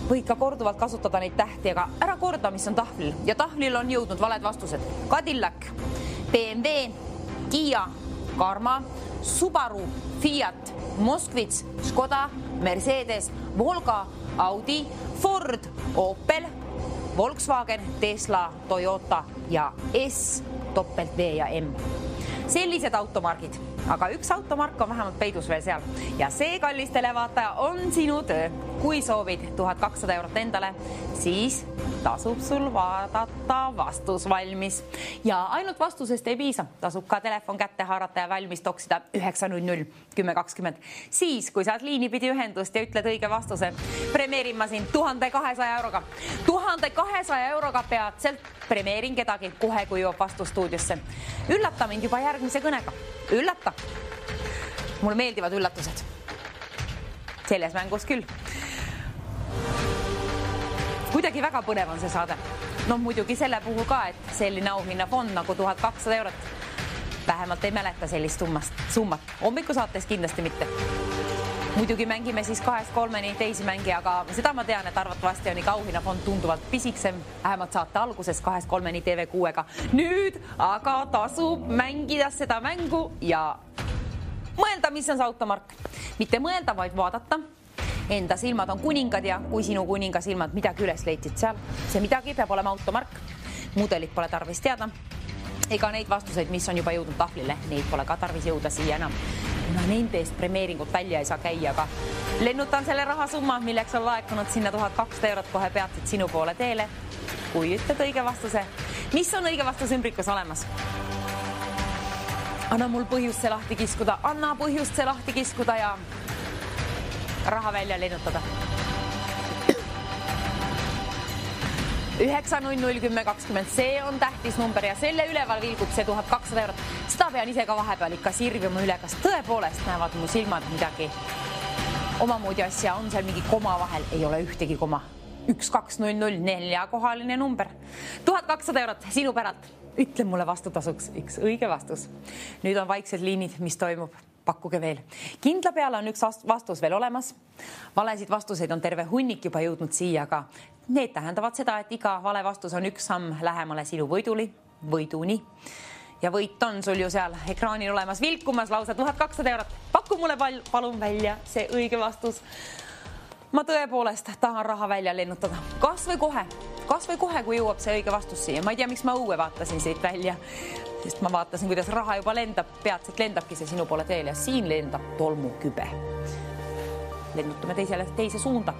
Võid ka korduvalt kasutada neid tähti, aga ära korda, mis on tahvlil. Ja tahvlil on jõudnud valed vastused. Cadillac, BMW, Kia, Karma, Subaru, Fiat, Moskvits, Škoda, Mercedes, Volga, Audi, Ford, Opel, Volkswagen, Tesla, Toyota ja S-V ja M. Sellised automargid aga üks automark on vähemalt peidus veel seal ja see, kallis televaataja, on sinu töö. Kui soovid 1200 eurot endale, siis tasub sul vaadata vastus valmis ja ainult vastusest ei piisa. Tasub ka telefon kätte haarata ja valmis toksida 900 1020. Siis, kui saad liinipidi ühendust ja ütled õige vastuse, premeerin ma sind 1200 euroga. 1200 euroga peatselt premeerin kedagi kohe, kui jõuab vastus stuudiosse. Üllata mind juba järgmise kõnega. Üllata. Mulle meeldivad üllatused. Selles mängus küll. Kuidagi väga põnev on see saade. No muidugi selle puhul ka, et selline auhinnafond nagu 1200 eurot. Vähemalt ei mäleta sellist summat. Hommikusaates kindlasti mitte. Muidugi mängime siis 2-3 teisi mängi, aga seda ma tean, et arvatavasti on ikka auhinnafond tunduvalt pisiksem. Vähemalt saate alguses 2-3 TV6-ga. Nüüd aga tasub mängida seda mängu ja mõelda, mis on see automark. Mitte mõelda, vaid vaadata. Enda silmad on kuningad ja kui sinu kuninga silmad midagi üles leidsid seal, see midagi peab olema automark. Mudelit pole tarvis teada. Ega neid vastuseid, mis on juba jõudnud tahvlile, neid pole ka tarvis jõuda siia enam. Kuna nende eest premeeringut välja ei saa käia, aga lennutan selle rahasumma, milleks on laekunud sinna 1200 eurot kohe peatselt sinu poole teele. Kui ütled õige vastuse, mis on õige vastus ümbrikus olemas? Anna mul põhjust see lahti kiskuda, anna põhjust see lahti kiskuda ja raha välja lennutada. 900 1020, see on tähtis number ja selle üleval vilgub see 1200 eurot. Seda pean ise ka vahepeal ikka sirvima üle, kas tõepoolest näevad mu silmad midagi omamoodi asja, on seal mingi koma vahel, ei ole ühtegi koma. 1200, 4-kohaline number. 1200 eurot sinu päralt. Ütle mulle vastutasuks üks õige vastus. Nüüd on vaiksed liinid, mis toimub. Pakkuge veel. Kindla peale on üks vastus veel olemas. Valesid vastuseid on terve hunnik juba jõudnud siia, aga need tähendavad seda, et iga vale vastus on üks samm lähemale sinu võiduni. Ja võit on sul ju seal ekraanil olemas vilkumas lausa 1200 eurot. Pakku mulle palun välja see õige vastus. Ma tõepoolest tahan raha välja lennutada. Kas või kohe, kui jõuab see õige vastus siia. Ma ei tea, miks ma õue vaatasin siit välja, sest ma vaatasin, kuidas raha juba lendab. Peatselt lendabki see sinu poole teel ja siin lendab tolmukübe. Lennutame teise suunda.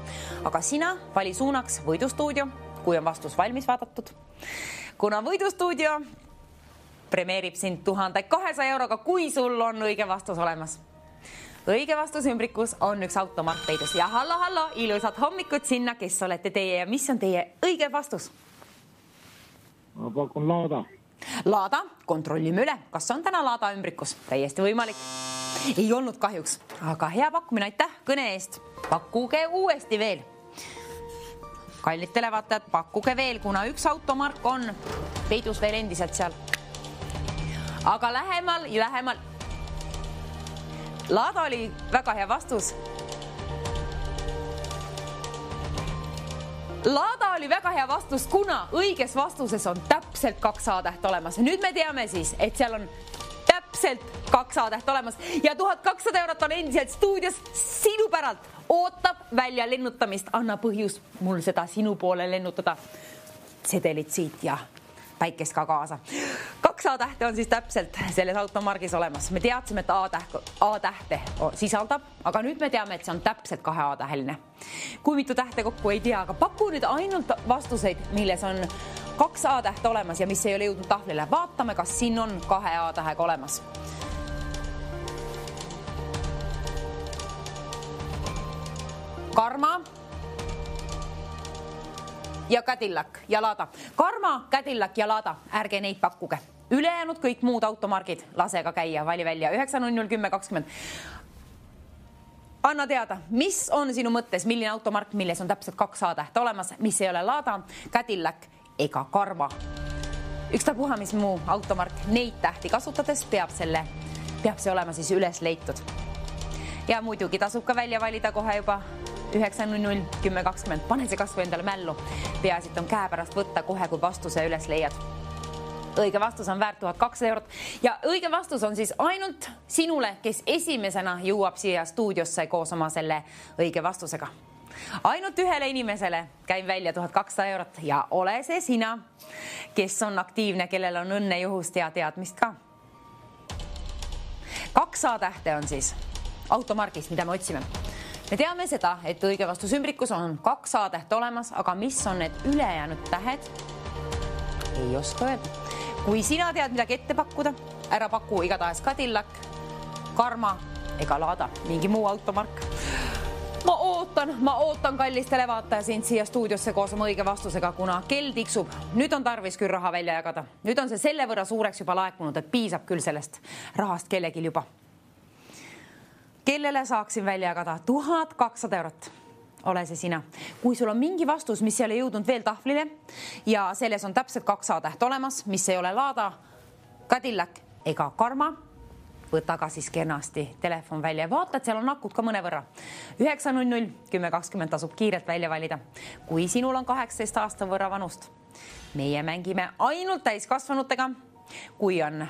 Aga sina vali suunaks võidustuudio, kui on vastus valmis vaadatud. Kuna võidustuudio premeerib sind 1200 euroga, kui sul on õige vastus olemas. Õige vastus ümbrikus on üks automark peidus. Ja hallo, ilusad hommikut sinna, kes olete teie ja mis on teie õige vastus? Ma pakun Laada. Laada, kontrollime üle. Kas on täna Laada ümbrikus? Täiesti võimalik. Ei olnud kahjuks, aga hea pakkumine, aitäh kõne eest. Pakkuge uuesti veel. Kallid televaatajad, pakkuge veel, kuna üks automark on peidus veel endiselt seal. Aga lähemal. Laada oli väga hea vastus. Laada oli väga hea vastus, kuna õiges vastuses on täpselt 2 A-täht olemas. Nüüd me teame siis, et seal on täpselt 2 A-täht olemas ja 1200 eurot on endiselt stuudios sinu päralt. Ootab välja lennutamist. Anna põhjus mul seda sinu poole lennutada. Sedelit siit ja päikest ka kaasa. 2 A-tähte on siis täpselt selles automargis olemas. Me teadsime, et A-tähte sisaldab, aga nüüd me teame, et see on täpselt 2 A-täheline. Kui mitu tähte kokku ei tea, aga paku nüüd ainult vastuseid, milles on 2 A-tähte olemas ja mis ei ole jõudnud tahvlile. Vaatame, kas siin on 2 A-tähega olemas. Karma ja Cadillac ja Laada. Karma, Cadillac ja Laada, ärge neid pakkuge. Ülejäänud kõik muud automargid, lase ka käia, vali välja 900 1020. Anna teada, mis on sinu mõttes, milline automark, milles on täpselt 2 A-tähte olemas, mis ei ole Laada, Cadillac ega Karma. Ükstapuha, mis muu automark, neid tähti kasutades peab see olema siis üles leitud. Ja muidugi tasub ka välja valida kohe juba 900 1020. Pane see kasvu endale mällu. Peasit on käe pärast võtta kohe, kui vastuse üles leiad. Õige vastus on väärt 1200 eurot ja õige vastus on siis ainult sinule, kes esimesena jõuab siia stuudiosse koos oma selle õige vastusega. Ainult ühele inimesele käin välja 1200 eurot ja ole see sina, kes on aktiivne, kellel on õnne, juhust ja teadmist ka. 2 A-tähte on siis automargis, mida me otsime. Me teame seda, et õige vastus ümbrikus on 2 A-tähte olemas, aga mis on need ülejäänud tähed? Ei oska öelda. Kui sina tead midagi ette pakkuda, ära paku igatahes Cadillac, Karma ega Lada, mingi muu automark. Ma ootan kallis televaataja sind siia stuudiosse koos oma õige vastusega, kuna kell tiksub. Nüüd on tarvis küll raha välja jagada. Nüüd on see selle võrra suureks juba laekunud, et piisab küll sellest rahast kellegil juba. Kellele saaksin välja jagada 1200 eurot? Ole see sina. Kui sul on mingi vastus, mis ei ole jõudnud veel tahvlile ja selles on täpselt 2 A-täht olemas, mis ei ole Lada, Cadillac ega Karma, võta ka siis kenasti telefon välja ja vaata, et seal on akud ka mõne võrra. 900 1020 tasub kiirelt välja valida. Kui sinul on 18 aasta võrra vanust, meie mängime ainult täiskasvanutega. Kui on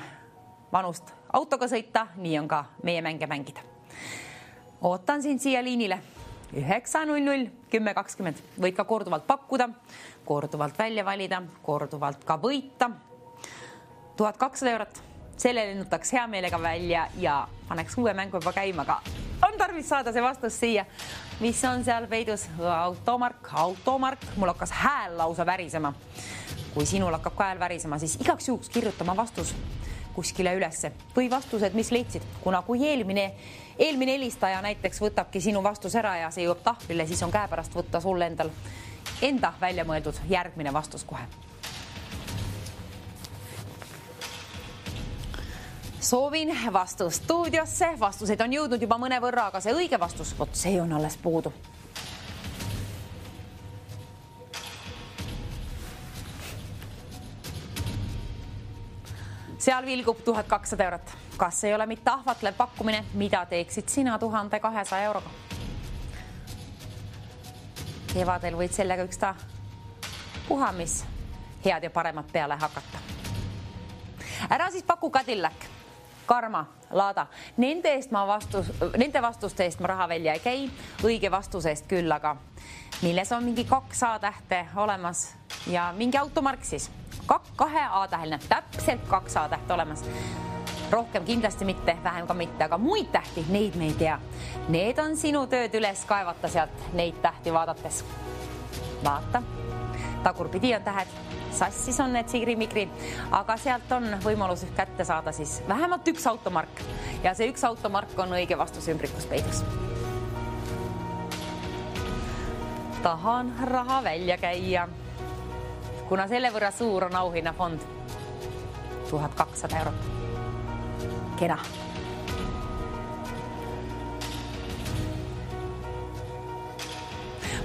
vanust autoga sõita, nii on ka meie mänge mängida. Ootan sind siia liinile. 900 1020. Võid ka korduvalt pakkuda, korduvalt välja valida, korduvalt ka võita. 1200 eurot. Selle lennutaks hea meelega välja ja paneks uue mängu juba käima, aga on tarvis saada see vastus siia. Mis on seal peidus? Automark. Mul hakkas hääl lausa värisema. Kui sinul hakkab ka hääl värisema, siis igaks juhuks kirjutama vastus kuskile ülesse või vastused, mis leidsid. Kuna kui eelmine helistaja näiteks võtabki sinu vastus ära ja see jõuab tahvlile, siis on käepärast võtta sulle enda välja mõeldud järgmine vastus kohe. Soovin vastust stuudiosse. Vastused on jõudnud juba mõne võrra, aga see õige vastus, vot see on alles puudu. Seal vilgub 1200 eurot. Kas ei ole mitte ahvatlev pakkumine, mida teeksid sina 1200 euroga? Kevadel võid sellega üksta puhamis head ja paremat peale hakata. Ära siis paku Cadillac, Karma, Lada. Nende vastuste eest ma raha välja ei käi, õige vastuse eest küll, aga milles on mingi 2 A-tähte olemas ja mingi automark siis. 2 A-täheline, täpselt 2 A-tähte olemas. Rohkem kindlasti mitte, vähem ka mitte, aga muid tähti, neid me ei tea. Need on sinu tööd üles kaevata sealt neid tähti vaadates. Vaata, tagurpidi on tähed, sassis on need sigri-migri, aga sealt on võimalus kätte saada siis vähemalt 1 automark. Ja see 1 automark on õige vastus ümbrikus peidus. Tahan raha välja käia. Kuna selle võrra suur on auhinnafond 1200 eurot. Kena.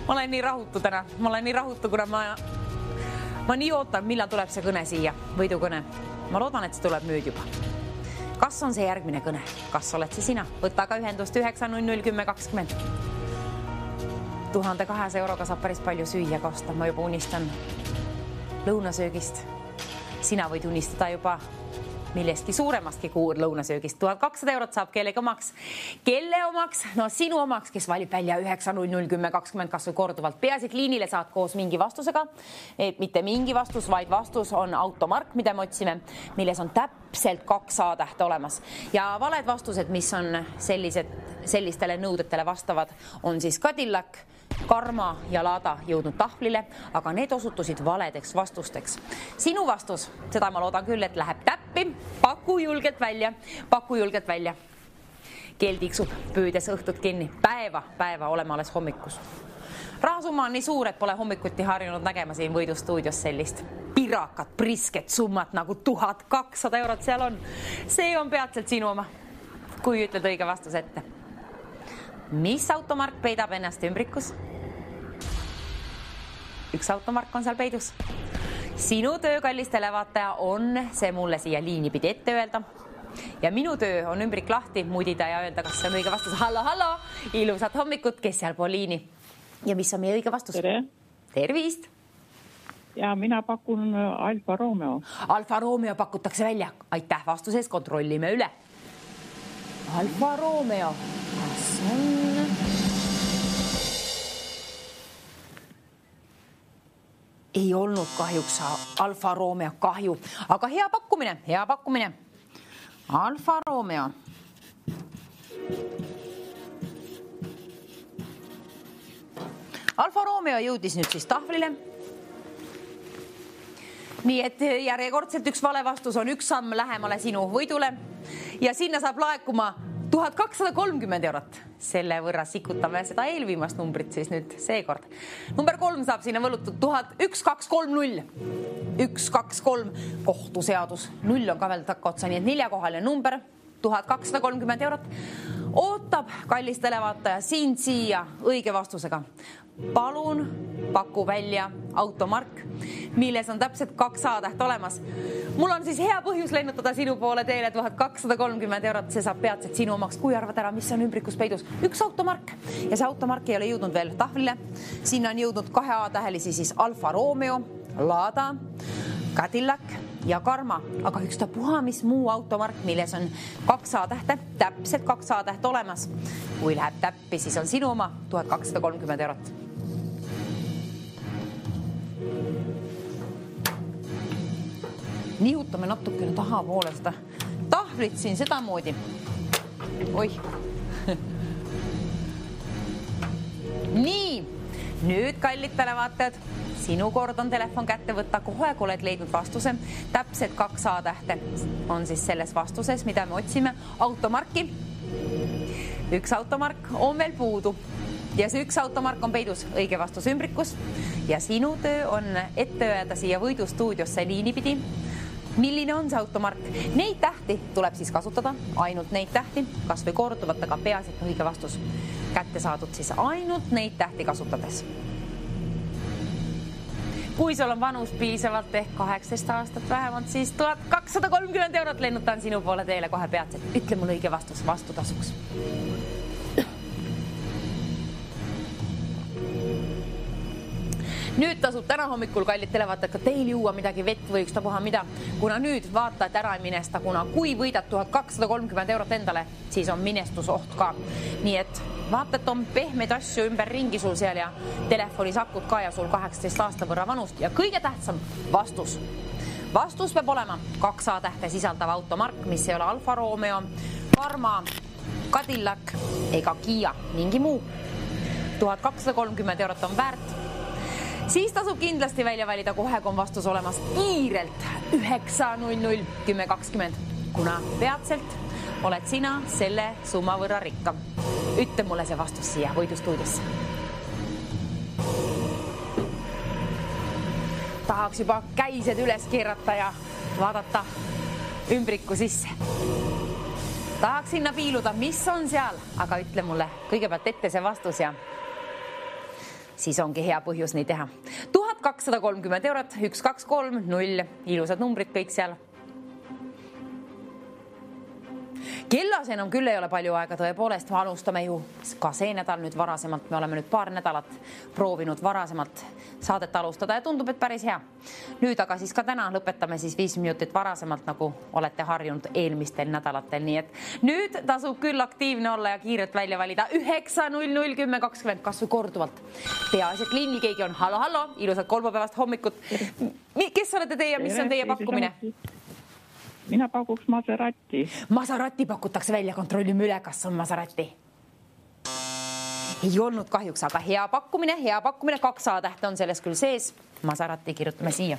Ma olen nii rahutu täna. Ma olen nii rahutu, kuna ma nii ootan, millal tuleb see kõne siia, võidukõne. Ma loodan, et see tuleb nüüd juba. Kas on see järgmine kõne? Kas oled see sina? Võta ka ühendust 900 1020. 1200 euroga saab päris palju süüa kosta. Ma juba unistan lõunasöögist. Sina võid unistada juba millestki suuremastki kuur lõunasöögist. 1200 eurot saab kellegi omaks. Kelle omaks? No sinu omaks, kes valib välja 900 1020 kas või korduvalt. Peasid liinile saad koos mingi vastusega. Mitte mingi vastus, vaid vastus on automark, mida me otsime, milles on täpselt 2 A-tähte olemas. Ja valed vastused, mis on sellistele nõudetele vastavad, on siis Cadillac, Karma ja Lada jõudnud tahvlile, aga need osutusid valedeks vastusteks. Sinu vastus, seda ma loodan küll, et läheb täppi. Paku julgelt välja. Kell tiksub, püüdes õhtut kinni. Päeva oleme alles hommikus. Rahasumma on nii suur, et pole hommikuti harjunud nägema siin võidustuudios sellist pirakat, prisket summat nagu 1200 eurot seal on. See on peatselt sinu oma, kui ütled õige vastus ette. Mis automark peidab ennast ümbrikus? 1 automark on seal peidus. Sinu töö, kallis televaataja, on see mulle siia liini pidi ette öelda. Ja minu töö on ümbrik lahti mudida ja öelda, kas see on õige vastus. Hallo, ilusat hommikut, kes seal pool liini? Ja mis on meie õige vastus? Tere. Tervist. Ja mina pakun Alfa Romeo. Alfa Romeo pakutakse välja. Aitäh vastuses, kontrollime üle. Alfa Romeo. Kas on... Ei olnud kahjuks Alfa Romeo kahju, aga hea pakkumine. Alfa Romeo. Alfa Romeo jõudis nüüd siis tahvlile. Nii et järjekordselt üks vale vastus on üks samm lähemale sinu võidule ja sinna saab laekuma 1230 eurot. Selle võrra sikutame seda eelviimast numbrit siis nüüd seekord. Number 3 saab sinna võlutud 1230. 123 kohtuseadus. 0 on ka veel takka otsa, nii et 4-kohaline number 1230 eurot. Ootab kallis televaataja sind siia õige vastusega. Palun paku välja automark, milles on täpselt 2 A-täht olemas. Mul on siis hea põhjus lennutada sinu poole teele 1230 eurot. See saab peatselt sinu omaks, kui arvad ära, mis on ümbrikus peidus. Üks automark ja see automark ei ole jõudnud veel tahvlile. Sinna on jõudnud 2 A-tähelisi siis Alfa Romeo, Lada, Cadillac ja Karma, aga ükstapuha mis muu automark, milles on 2 A-tähte, täpselt 2 A-täht olemas. Kui läheb täppi, siis on sinu oma 1230 eurot. Nihutame natukene taha poole seda tahvlit siin sedamoodi. Oih. Nii, nüüd kallid televaatajad, sinu kord on telefon kätte võtta kohe, kui oled leidnud vastuse. Täpselt 2 A-tähte on siis selles vastuses, mida me otsime. Automarki. Üks automark on veel puudu. Ja see üks automark on peidus õige vastus ümbrikus. Ja sinu töö on ette öelda siia võidustuudiosse liinipidi. Milline on see automark? Neid tähti tuleb siis kasutada, ainult neid tähti, kas või korduvat, aga peaasi, et õige vastus kätte saadud siis ainult neid tähti kasutades. Kui sul on vanus piisavalt ehk 18 aastat vähemalt, siis 1230 eurot lennutan sinu poole teele kohe peatselt. Ütle mul õige vastus vastutasuks. Nüüd tasub täna hommikul kallid televaatajad ka teil juua midagi vett või ükstapuha mida, kuna nüüd vaata, et ära ei minesta, kuna kui võidad 1230 eurot endale, siis on minestusoht ka. Nii et vaata, et on pehmeid asju ümber ringi sul seal ja telefonis akud ka ja sul 18 aasta võrra vanust ja kõige tähtsam vastus. Vastus peab olema 2 A-tähte sisaldav automark, mis ei ole Alfa Romeo, Karma, Cadillac ega Kia, mingi muu. 1230 eurot on väärt. Siis tasub kindlasti välja valida kohe, kui on vastus olemas kiirelt 900 1020, kuna peatselt oled sina selle summa võrra rikkam. Ütle mulle see vastus siia võidustuudiosse. Tahaks juba käised üles keerata ja vaadata ümbriku sisse. Tahaks sinna piiluda, mis on seal, aga ütle mulle kõigepealt ette see vastus ja siis ongi hea põhjus nii teha. 1230 eurot, 1, 2, 3, 0, ilusad numbrid kõik seal. Kellas enam küll ei ole palju aega, tõepoolest alustame ju ka see nädal nüüd varasemalt. Me oleme nüüd paar nädalat proovinud varasemalt saadet alustada ja tundub, et päris hea. Nüüd aga siis ka täna lõpetame siis 5 minutit varasemalt, nagu olete harjunud eelmistel nädalatel. Nii et nüüd tasub küll aktiivne olla ja kiirelt välja valida 900 1020 kas või korduvalt. Peaasi, et liinil keegi on. Hallo, ilusad kolmapäevast hommikut. Kes olete teie, mis on teie pakkumine? Mina pakuks Maserati. Maserati pakutakse välja, kontrollime üle, kas on Maserati. Ei olnud kahjuks, aga hea pakkumine. 2 A-tähte on selles küll sees. Maserati kirjutame siia.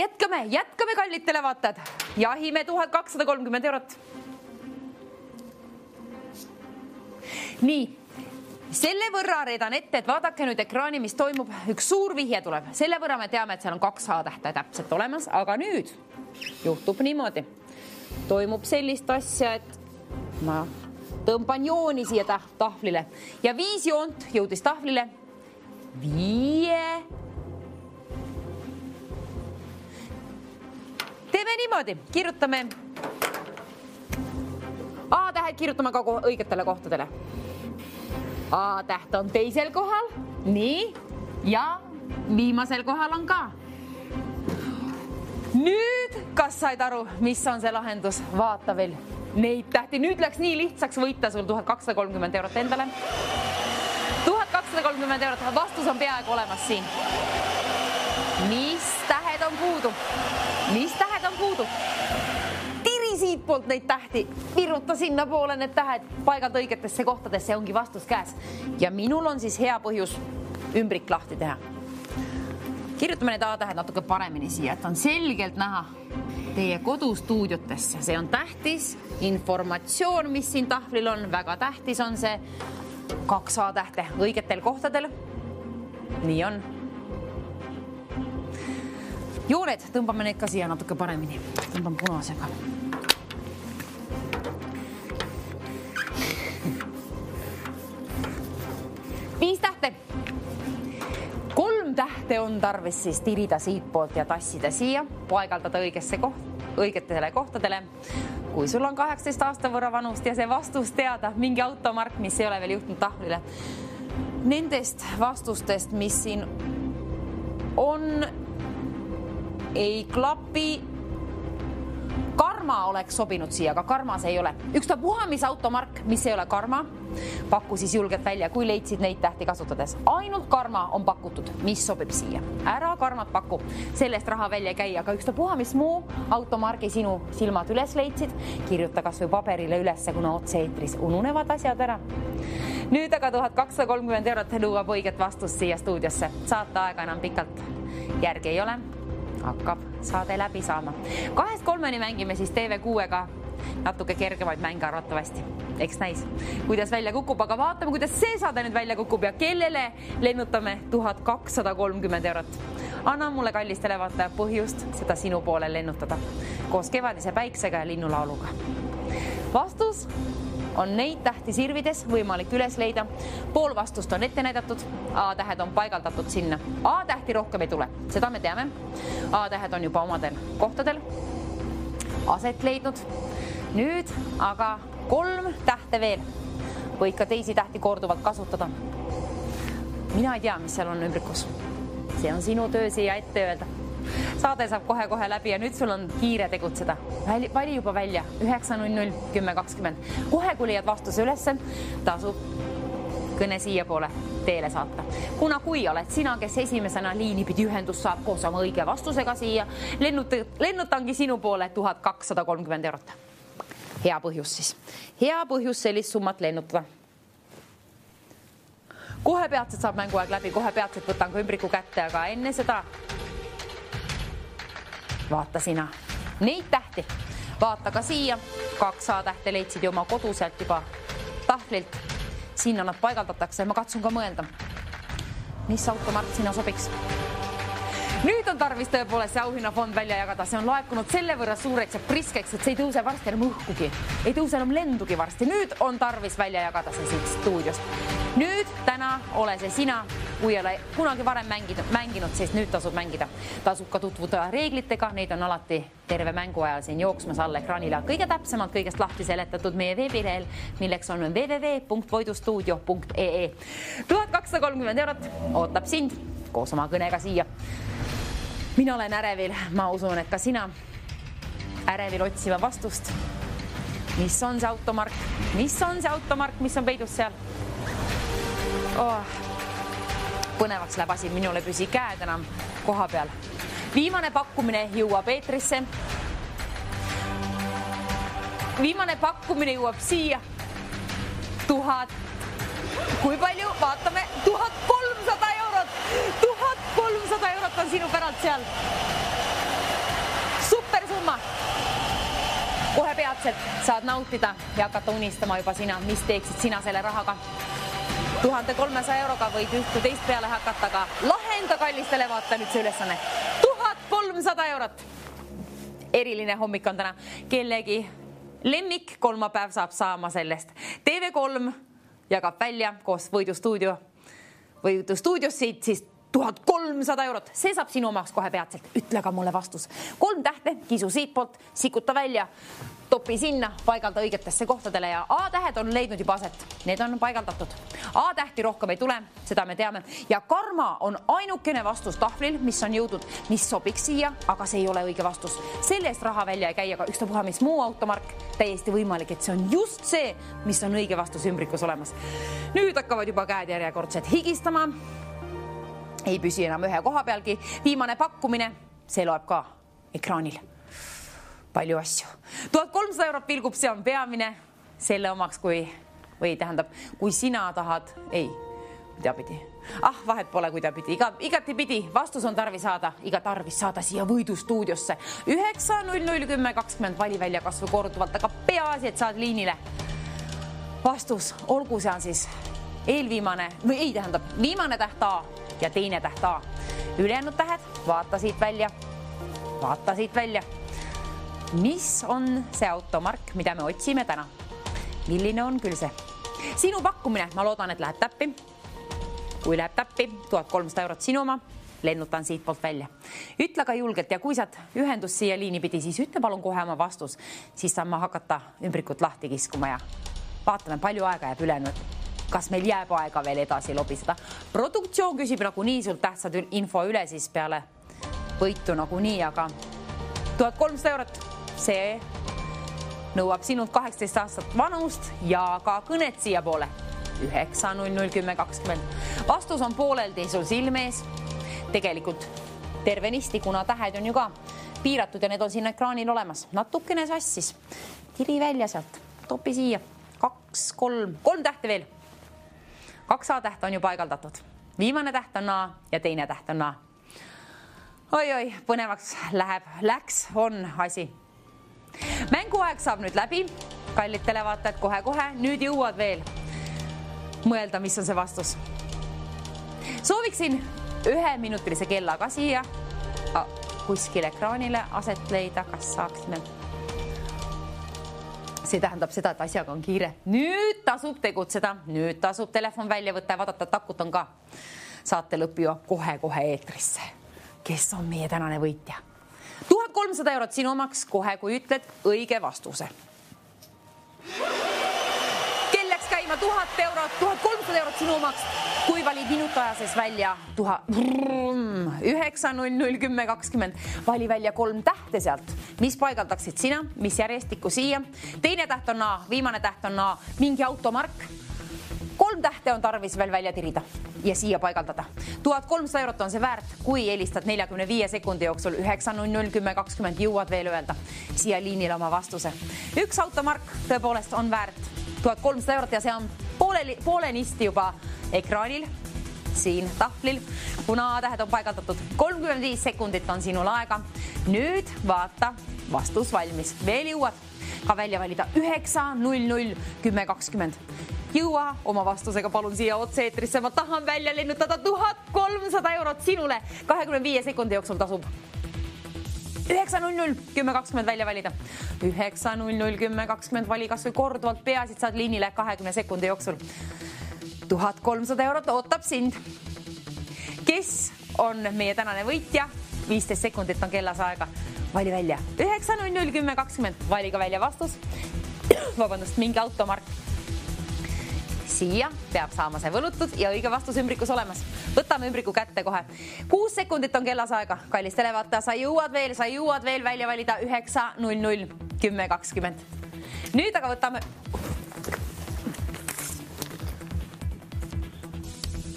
Jätkame kallid televaatajad. Jahime 1230 eurot. Nii. Selle võrra reedan ette, et vaadake nüüd ekraani, mis toimub. Üks suur vihje tuleb. Selle võrra me teame, et seal on 2 A-tähte täpselt olemas, aga nüüd juhtub niimoodi. Toimub sellist asja, et ma tõmban jooni siia tahvlile ja 5 joont jõudis tahvlile. 5. Teeme niimoodi, kirjutame A-tähed, kirjutame ka õigetele kohtadele. A-täht on teisel kohal, nii, ja viimasel kohal on ka. Nüüd, kas said aru, mis on see lahendus? Vaata veel neid tähti. Nüüd läks nii lihtsaks võita sul 1230 eurot endale. 1230 eurot, vastus on peaaegu olemas siin. Mis tähed on puudu? Mis tähed on puudu? Tiri siitpoolt neid tähti, virruta sinna poole need tähed, paigad õigetesse kohtadesse, ongi vastus käes. Ja minul on siis hea põhjus ümbrik lahti teha. Kirjutame need A-tähed natuke paremini siia, et on selgelt näha teie kodustuudiotesse. See on tähtis informatsioon, mis siin tahvlil on. Väga tähtis on see 2 A-tähte õigetel kohtadel. Nii on. Jooned, tõmbame neid ka siia natuke paremini. Tõmbame punasega. Viis tähte. 3 tähte on tarvis siis tirida siitpoolt ja tassida siia, paigaldada õigetele kohtadele. Kui sul on 18 aasta võrra vanust ja see vastus teada, mingi automark, mis ei ole veel juhtunud tahvlile. Nendest vastustest, mis siin on, ei klapi. Karma oleks sobinud siia, aga Karma see ei ole. Ükstapuha, mis automark, mis ei ole Karma, pakku siis julgelt välja, kui leidsid neid tähti kasutades. Ainult Karma on pakutud, mis sobib siia. Ära Karmat paku, sellest raha välja käi, aga ükstapuha, mis muu automargi sinu silmad üles leidsid, kirjuta kas või paberile ülesse, kuna otse-eetris ununevad asjad ära. Nüüd aga 1230 eurot nõuab õiget vastust siia stuudiosse. Saate aega enam pikalt järgi ei ole. Hakkab saade läbi saama. 2-3 mängime siis TV6-ga natuke kergemaid mänge arvatavasti. Eks näis, kuidas välja kukub, aga vaatame, kuidas see saade nüüd välja kukub ja kellele lennutame 1230 eurot. Anna mulle kallis televaataja põhjust seda sinu poole lennutada koos kevadise päiksega ja linnulauluga. Vastus on neid tähti sirvides võimalik üles leida. Pool vastust on ette näidatud. A-tähed on paigaldatud sinna. A-tähti rohkem ei tule, seda me teame. A-tähed on juba omadel kohtadel aset leidnud. Nüüd aga 3 tähte veel. Võid ka teisi tähti korduvalt kasutada. Mina ei tea, mis seal on ümbrikus. See on sinu töö siia ette öelda. Saade saab kohe läbi ja nüüd sul on kiire tegutseda. Vali juba välja 9.00, 10.20. Kohe, kui leiad vastuse ülesse, tasub kõne siia poole teele saata. Kuna kui oled sina, kes esimesena liini pidi ühendus saab koos oma õige vastusega siia, lennutangi sinu poole 1230 eurot. Hea põhjus siis. Hea põhjus sellist summat lennutada. Kohe peatselt saab mänguaeg läbi, kohe peatselt võtan ka ümbriku kätte, aga enne seda vaata sina neid tähti. Vaata ka siia. 2 A-tähte leidsid ju oma koduselt juba tahvlilt. Sinna nad paigaldatakse. Ma katsun ka mõelda, mis automark sinna sobiks. Nüüd on tarvis tõepoolest see auhinnafond välja jagada. See on laekunud selle võrra suureks ja priskeks, et see ei tõuse varsti enam õhkugi. Ei tõuse enam lendugi varsti. Nüüd on tarvis välja jagada see siit stuudiost. Nüüd täna ole see sina, kui ei ole kunagi varem mänginud, siis nüüd tasub mängida. Tasub ka tutvuda reeglitega, neid on alati terve mängu ajal siin jooksmas all ekraanile. Kõige täpsemalt kõigest lahti seletatud meie veebilehel, milleks on www.voidustuudio.ee. 1230 eurot ootab sind koos oma kõnega siia. Mina olen ärevil, ma usun, et ka sina ärevil otsima vastust. Mis on see automark? Mis on see automark, mis on peidus seal? Põnevaks läheb asi, minule püsi käed enam koha peal. Viimane pakkumine jõuab eetrisse. Viimane pakkumine jõuab siia. 1000. Kui palju? Vaatame. 1300 eurot. 1300 eurot on sinu päralt seal. Super summa. Kohe peatselt saad nautida ja hakata unistama juba sina, mis teeksid sina selle rahaga. 1300 euroga võid ühte teist peale hakata, aga lahenda kallistele vaata nüüd see ülesanne. 1300 eurot. Eriline hommik on täna. Kellegi lemmik kolmapäev saab saama sellest. TV3 jagab välja koos Võidustuudios siit siis 1300 eurot. See saab sinu omaks kohe peatselt. Ütle ka mulle vastus. 3 tähte, kisu siitpoolt, sikuta välja, topi sinna, paigalda õigetesse kohtadele ja A-tähed on leidnud juba aset. Need on paigaldatud. A-tähti rohkem ei tule, seda me teame. Ja Karma on ainukene vastus tahvlil, mis on jõudnud, mis sobiks siia, aga see ei ole õige vastus. Sellest raha välja ei käi, aga ükstapuha, mis muu automark, täiesti võimalik, et see on just see, mis on õige vastus ümbrikus olemas. Nüüd hakkavad juba käed järjekordselt higistama. Ei püsi enam ühe koha pealgi. Viimane pakkumine see loeb ka ekraanil. Palju asju. 1300 eurot vilgub, see on peamine selle omaks, kui sina tahad, kuidapidi. Vahet pole kuidapidi, igati pidi, vastus on tarvis saada siia võidustuudiosse. 9-0-0-10-20 vali välja kasvu korduvalt, aga peaasi, et saad liinile. Vastus, olgu see on siis viimane täht A ja teine täht A. Ülejäänud tähed, vaata siit välja. Mis on see automark, mida me otsime täna? Milline on küll see? Sinu pakkumine, ma loodan, et läheb täppi. Kui läheb täppi, 1300 eurot sinu oma, lennutan siit poolt välja. Ütle ka julgelt ja kui saad ühendus siia liini pidi, siis ütle palun kohe oma vastus. Siis saan ma hakata ümbrikut lahti kiskuma ja vaatame, palju aega jääb ülejäänud. Kas meil jääb aega veel edasi lobiseda? Produktsioon küsib nagunii sult tähtsad info üle siis peale võitu nagunii, aga 1300 eurot, see nõuab sinult 18 aastat vanust ja ka kõnet siia poole. 9-0-0-10-20. Vastus on pooleldi sul silmees. Tegelikult tervenisti, kuna tähed on ju ka piiratud ja need on siin ekraanil olemas. Natukene sassis. Tiri välja sealt. Topi siia. 2-3 tähte veel. 2 A-tähte on ju paigaldatud. Viimane täht on A ja teine täht on A. Oi, põnevaks on asi. Mänguaeg saab nüüd läbi. Kallid televaatajad kohe. Nüüd jõuad veel mõelda, mis on see vastus. Sooviksin 1-minutilise kella ka siia kuskil ekraanile aset leida, kas saaksime. See tähendab seda, et asjaga on kiire. Nüüd tasub tegutseda, nüüd tasub telefon välja võtta ja vaadata, takut on ka. Saate lõppi ju kohe eetrisse. Kes on meie tänane võitja? 1300 eurot sinu omaks kohe, kui ütled õige vastuse. Kelleks käima 1000 eurot, 1300 eurot sinu omaks, kui valid minutaja sees välja 9-0-0-10-20. Vali välja 3 tähte sealt, mis paigaldaksid sina, mis järjestikku siia. Teine täht on A, viimane täht on A, mingi automark. 3 tähte on tarvis veel välja tirida ja siia paigaldada. 1300 eurot on see väärt, kui helistad 45 sekundi jooksul 9-0-0-10-20 jõuad veel öelda siia liinile oma vastuse. 1 automark tõepoolest on väärt 1300 eurot ja see on poolenisti juba ekraanil, siin tahvlil, kuna tähed on paigaldatud. 35 sekundit on sinul aega. Nüüd vaata, vastus valmis. Veel jõuad ka välja valida 9-0-0-10-20. Jõua oma vastusega palun siia otse-eetrisse. Ma tahan välja lennutada 1300 eurot sinule. 25 sekundi jooksul tasub 9-0-0-10-20 välja valida. 9-0-0-10-20 vali kas või korduvalt peasid saad liinile 20 sekundi jooksul. 1300 eurot ootab sind. Kes on meie tänane võitja? 15 sekundit on kellas aega. Vali välja 9-0-0-10-20. Vali ka välja vastus. Vabandust, mingi automark. Siia peab saama see võlutud ja õige vastus ümbrikus olemas. Võtame ümbriku kätte kohe. 6 sekundit on kellas aega. Kallis televaataja, sa jõuad veel välja valida 9-0-0-10-20. Nüüd aga võtame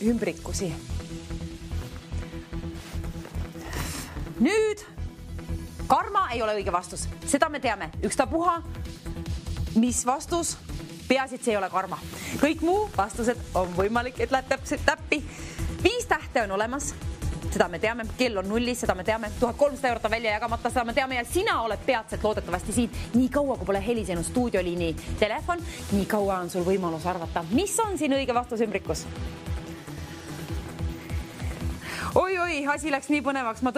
ümbrikusi. Nüüd karma ei ole õige vastus. Seda me teame. Ükstapuha, mis vastus, peaasi, et see ei ole karma. Kõik muu vastused on võimalik, et läheb täpselt täppi. 5 tähte on olemas. Seda me teame. Kell on 0, seda me teame. 1300 eurot on välja jagamata, seda me teame. Ja sina oled peatselt loodetavasti siin. Nii kaua, kui pole helisenud stuudioliini telefon, nii kaua on sul võimalus arvata. Mis on siin õige vastus ümbrikus? Oi, asi läks nii põnevaks. Ma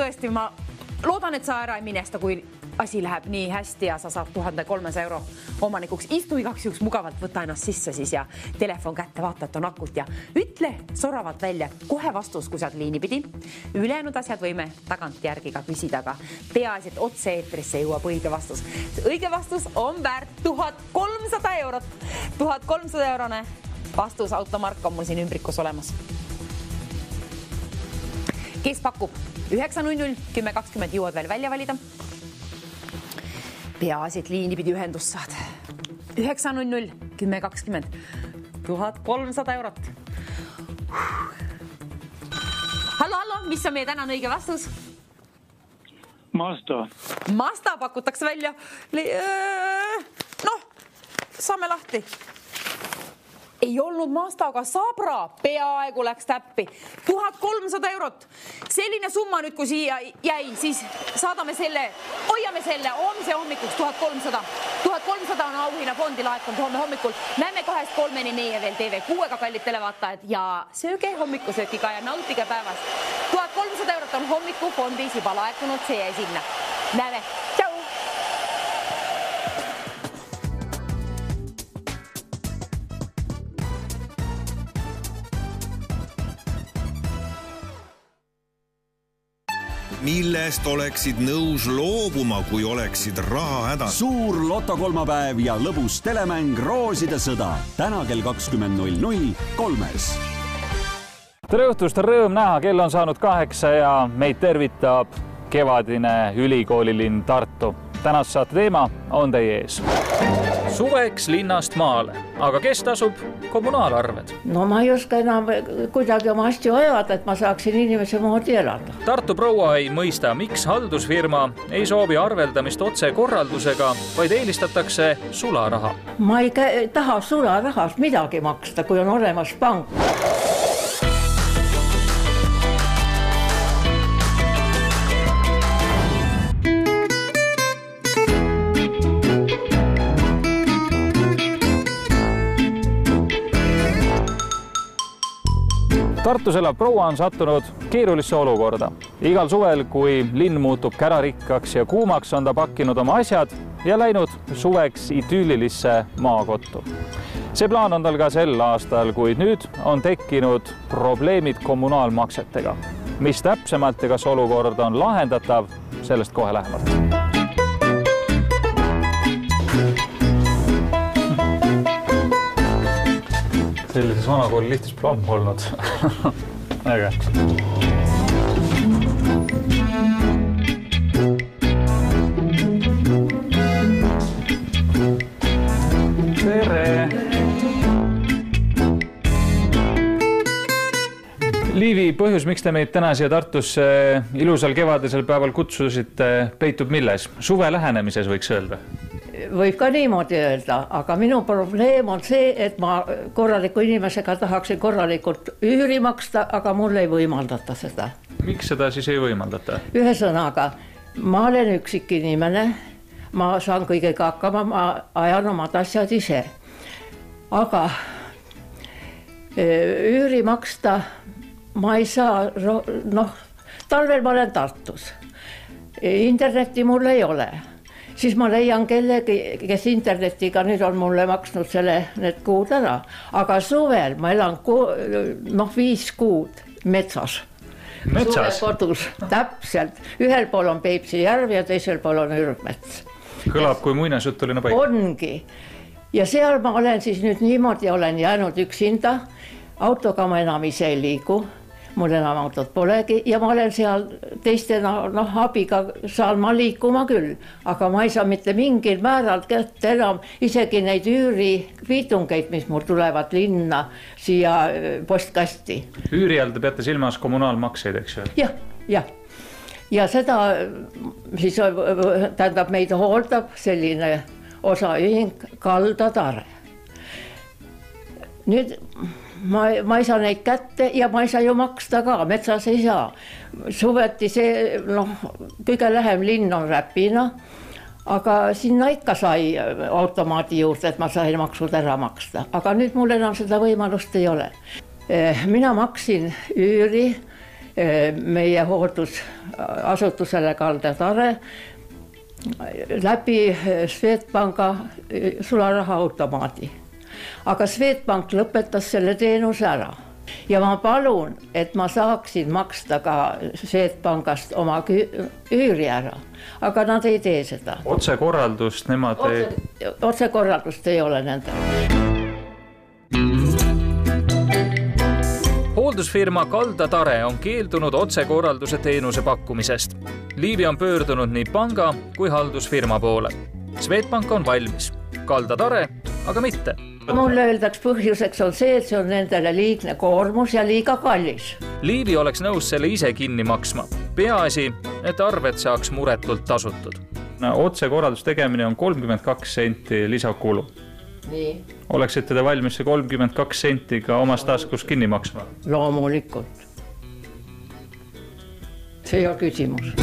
loodan, et sa ära ei minesta, kui asi läheb nii hästi ja sa saad 1300 euro omanikuks. Istu igaks juhuks mugavalt, võta ennast sisse siis ja telefon kätte, vaata, et on akut ja ütle soravalt välja kohe vastus, kui saad liini pidi. Ülejäänud asjad võime tagantjärgi ka küsida, aga peaasi, et otse-eetrisse jõuab õige vastus. Õige vastus on väärt 1300 eurot. 1300 eurone vastus, automark on mul siin ümbrikus olemas. Kes pakub? 9-0-0-10-20 jõuad veel välja valida. Peaasid liini pidi ühendust saad. 9-0-0-10-20. 1300 eurot. Hallo, mis on meie tänane õige vastus? Mazda pakutakse välja. Noh, saame lahti. Ei olnud Mazda, aga Sabra peaaegu läks täppi. 1300 €. Selline summa nüüd, kui siia jäi, siis saadame selle, hoiame selle homse hommikuks 1300. 1300 on auhinnafondi laekunud homme hommikul. Näeme 2-3 meie veel TV6-ga kallid televaatajad ja sööge hommikusöökiga ja nautige päevast. 1300 € on hommikufondis juba laekunud, see jäi sinna. Näeme. Tšau! Millest oleksid nõus loobuma, kui oleksid raha hädas? Suur lotokolmapäev ja lõbus telemäng Rooside sõda. Täna kell 20.00 3-s. Tere õhtust, rõõm näha, kell on saanud 8 ja meid tervitab kevadine ülikoolilinn Tartu. Tänast saate teema on teie ees. Suveks linnast maale, aga kes tasub kommunaalarved? No ma ei oska enam kuidagi oma asju ajada, et ma saaksin inimese moodi elada. Tartu proua ei mõista, miks haldusfirma ei soovi arveldamist otse korraldusega, vaid eelistatakse sularaha. Ma ei taha sularahast midagi maksta, kui on olemas pank. Tartus elav proua on sattunud keerulisse olukorda. Igal suvel, kui linn muutub kärarikkaks ja kuumaks, on ta pakkinud oma asjad ja läinud suveks idüllilisse maakottu. See plaan on tal ka sel aastal, kuid nüüd on tekkinud probleemid kommunaalmaksetega. Mis täpsemalt ja kas olukord on lahendatav, sellest kohe lähemalt. Sellises vanakooli lihtsus plaan olnud. Äge. Tere! Liivi, põhjus, miks te meid täna siia Tartusse ilusal kevadisel päeval kutsusite, peitub milles? Suve lähenemises võiks öelda? Võib ka niimoodi öelda, aga minu probleem on see, et ma korraliku inimesega tahaksin korralikult üüri maksta, aga mul ei võimaldata seda. Miks seda siis ei võimaldata? Ühesõnaga, ma olen üksik inimene, ma saan kõigega hakkama, ma ajan omad asjad ise. Aga üüri maksta ma ei saa, talvel ma olen Tartus. Interneti mul ei ole. Siis ma leian kellegi, kes internetiga nüüd on mulle maksnud need kuud ära. Aga suvel ma elan 5 kuud metsas. Metsas? Kodus, täpselt. Ühel pool on Peipsi järv ja teisel pool on Ürgmets. Kõlab kui muinasjutuline paik. Ongi. Ja seal ma olen siis nüüd niimoodi, olen jäänud üksinda. Autoga ma enam ise ei liigu. Mul enam autot polegi ja ma olen seal teistena, abiga saan ma liikuma küll, aga ma ei saa mitte mingil määral kätte enam isegi neid üüriviitungeid, mis mul tulevad linna siia postkasti. Üüri all te peate silmas kommunaalmakseid, eks ju? Jah. Ja seda siis tähendab meid hooldab selline osaühing Kalda Tare. Nüüd ma ei saa neid kätte ja ma ei saa ju maksta ka, metsas ei saa. Suveti see, kõige lähem linn on Räpina, aga sinna ikka sai automaadi juurde, et ma sain maksud ära maksta. Aga nüüd mul enam seda võimalust ei ole. Mina maksin üüri meie hooldusasutusele Kalda Tare läbi Swedbanka sularaha automaadi. Aga Swedbank lõpetas selle teenuse ära ja ma palun, et ma saaksin maksta ka Swedbankast oma üüri ära, aga nad ei tee seda. Otsekorraldust nemad ei... Otsekorraldust ei ole nendel. Hooldusfirma Kalda Tare on keeldunud otsekorralduse teenuse pakkumisest. Liivi on pöördunud nii panga kui haldusfirma poole. Swedbank on valmis. Kalda Tare, aga mitte. Mulle öeldaks põhjuseks on see, et see on nendele liigne koormus ja liiga kallis. Liivi oleks nõus selle ise kinni maksma. Peaasi, et arved saaks muretult tasutud. Otsekorraldus tegemine on 32 senti lisakulu. Nii. Oleksite te valmis see 32 senti ka omas taskus kinni maksma? Loomulikult. See ei ole küsimus.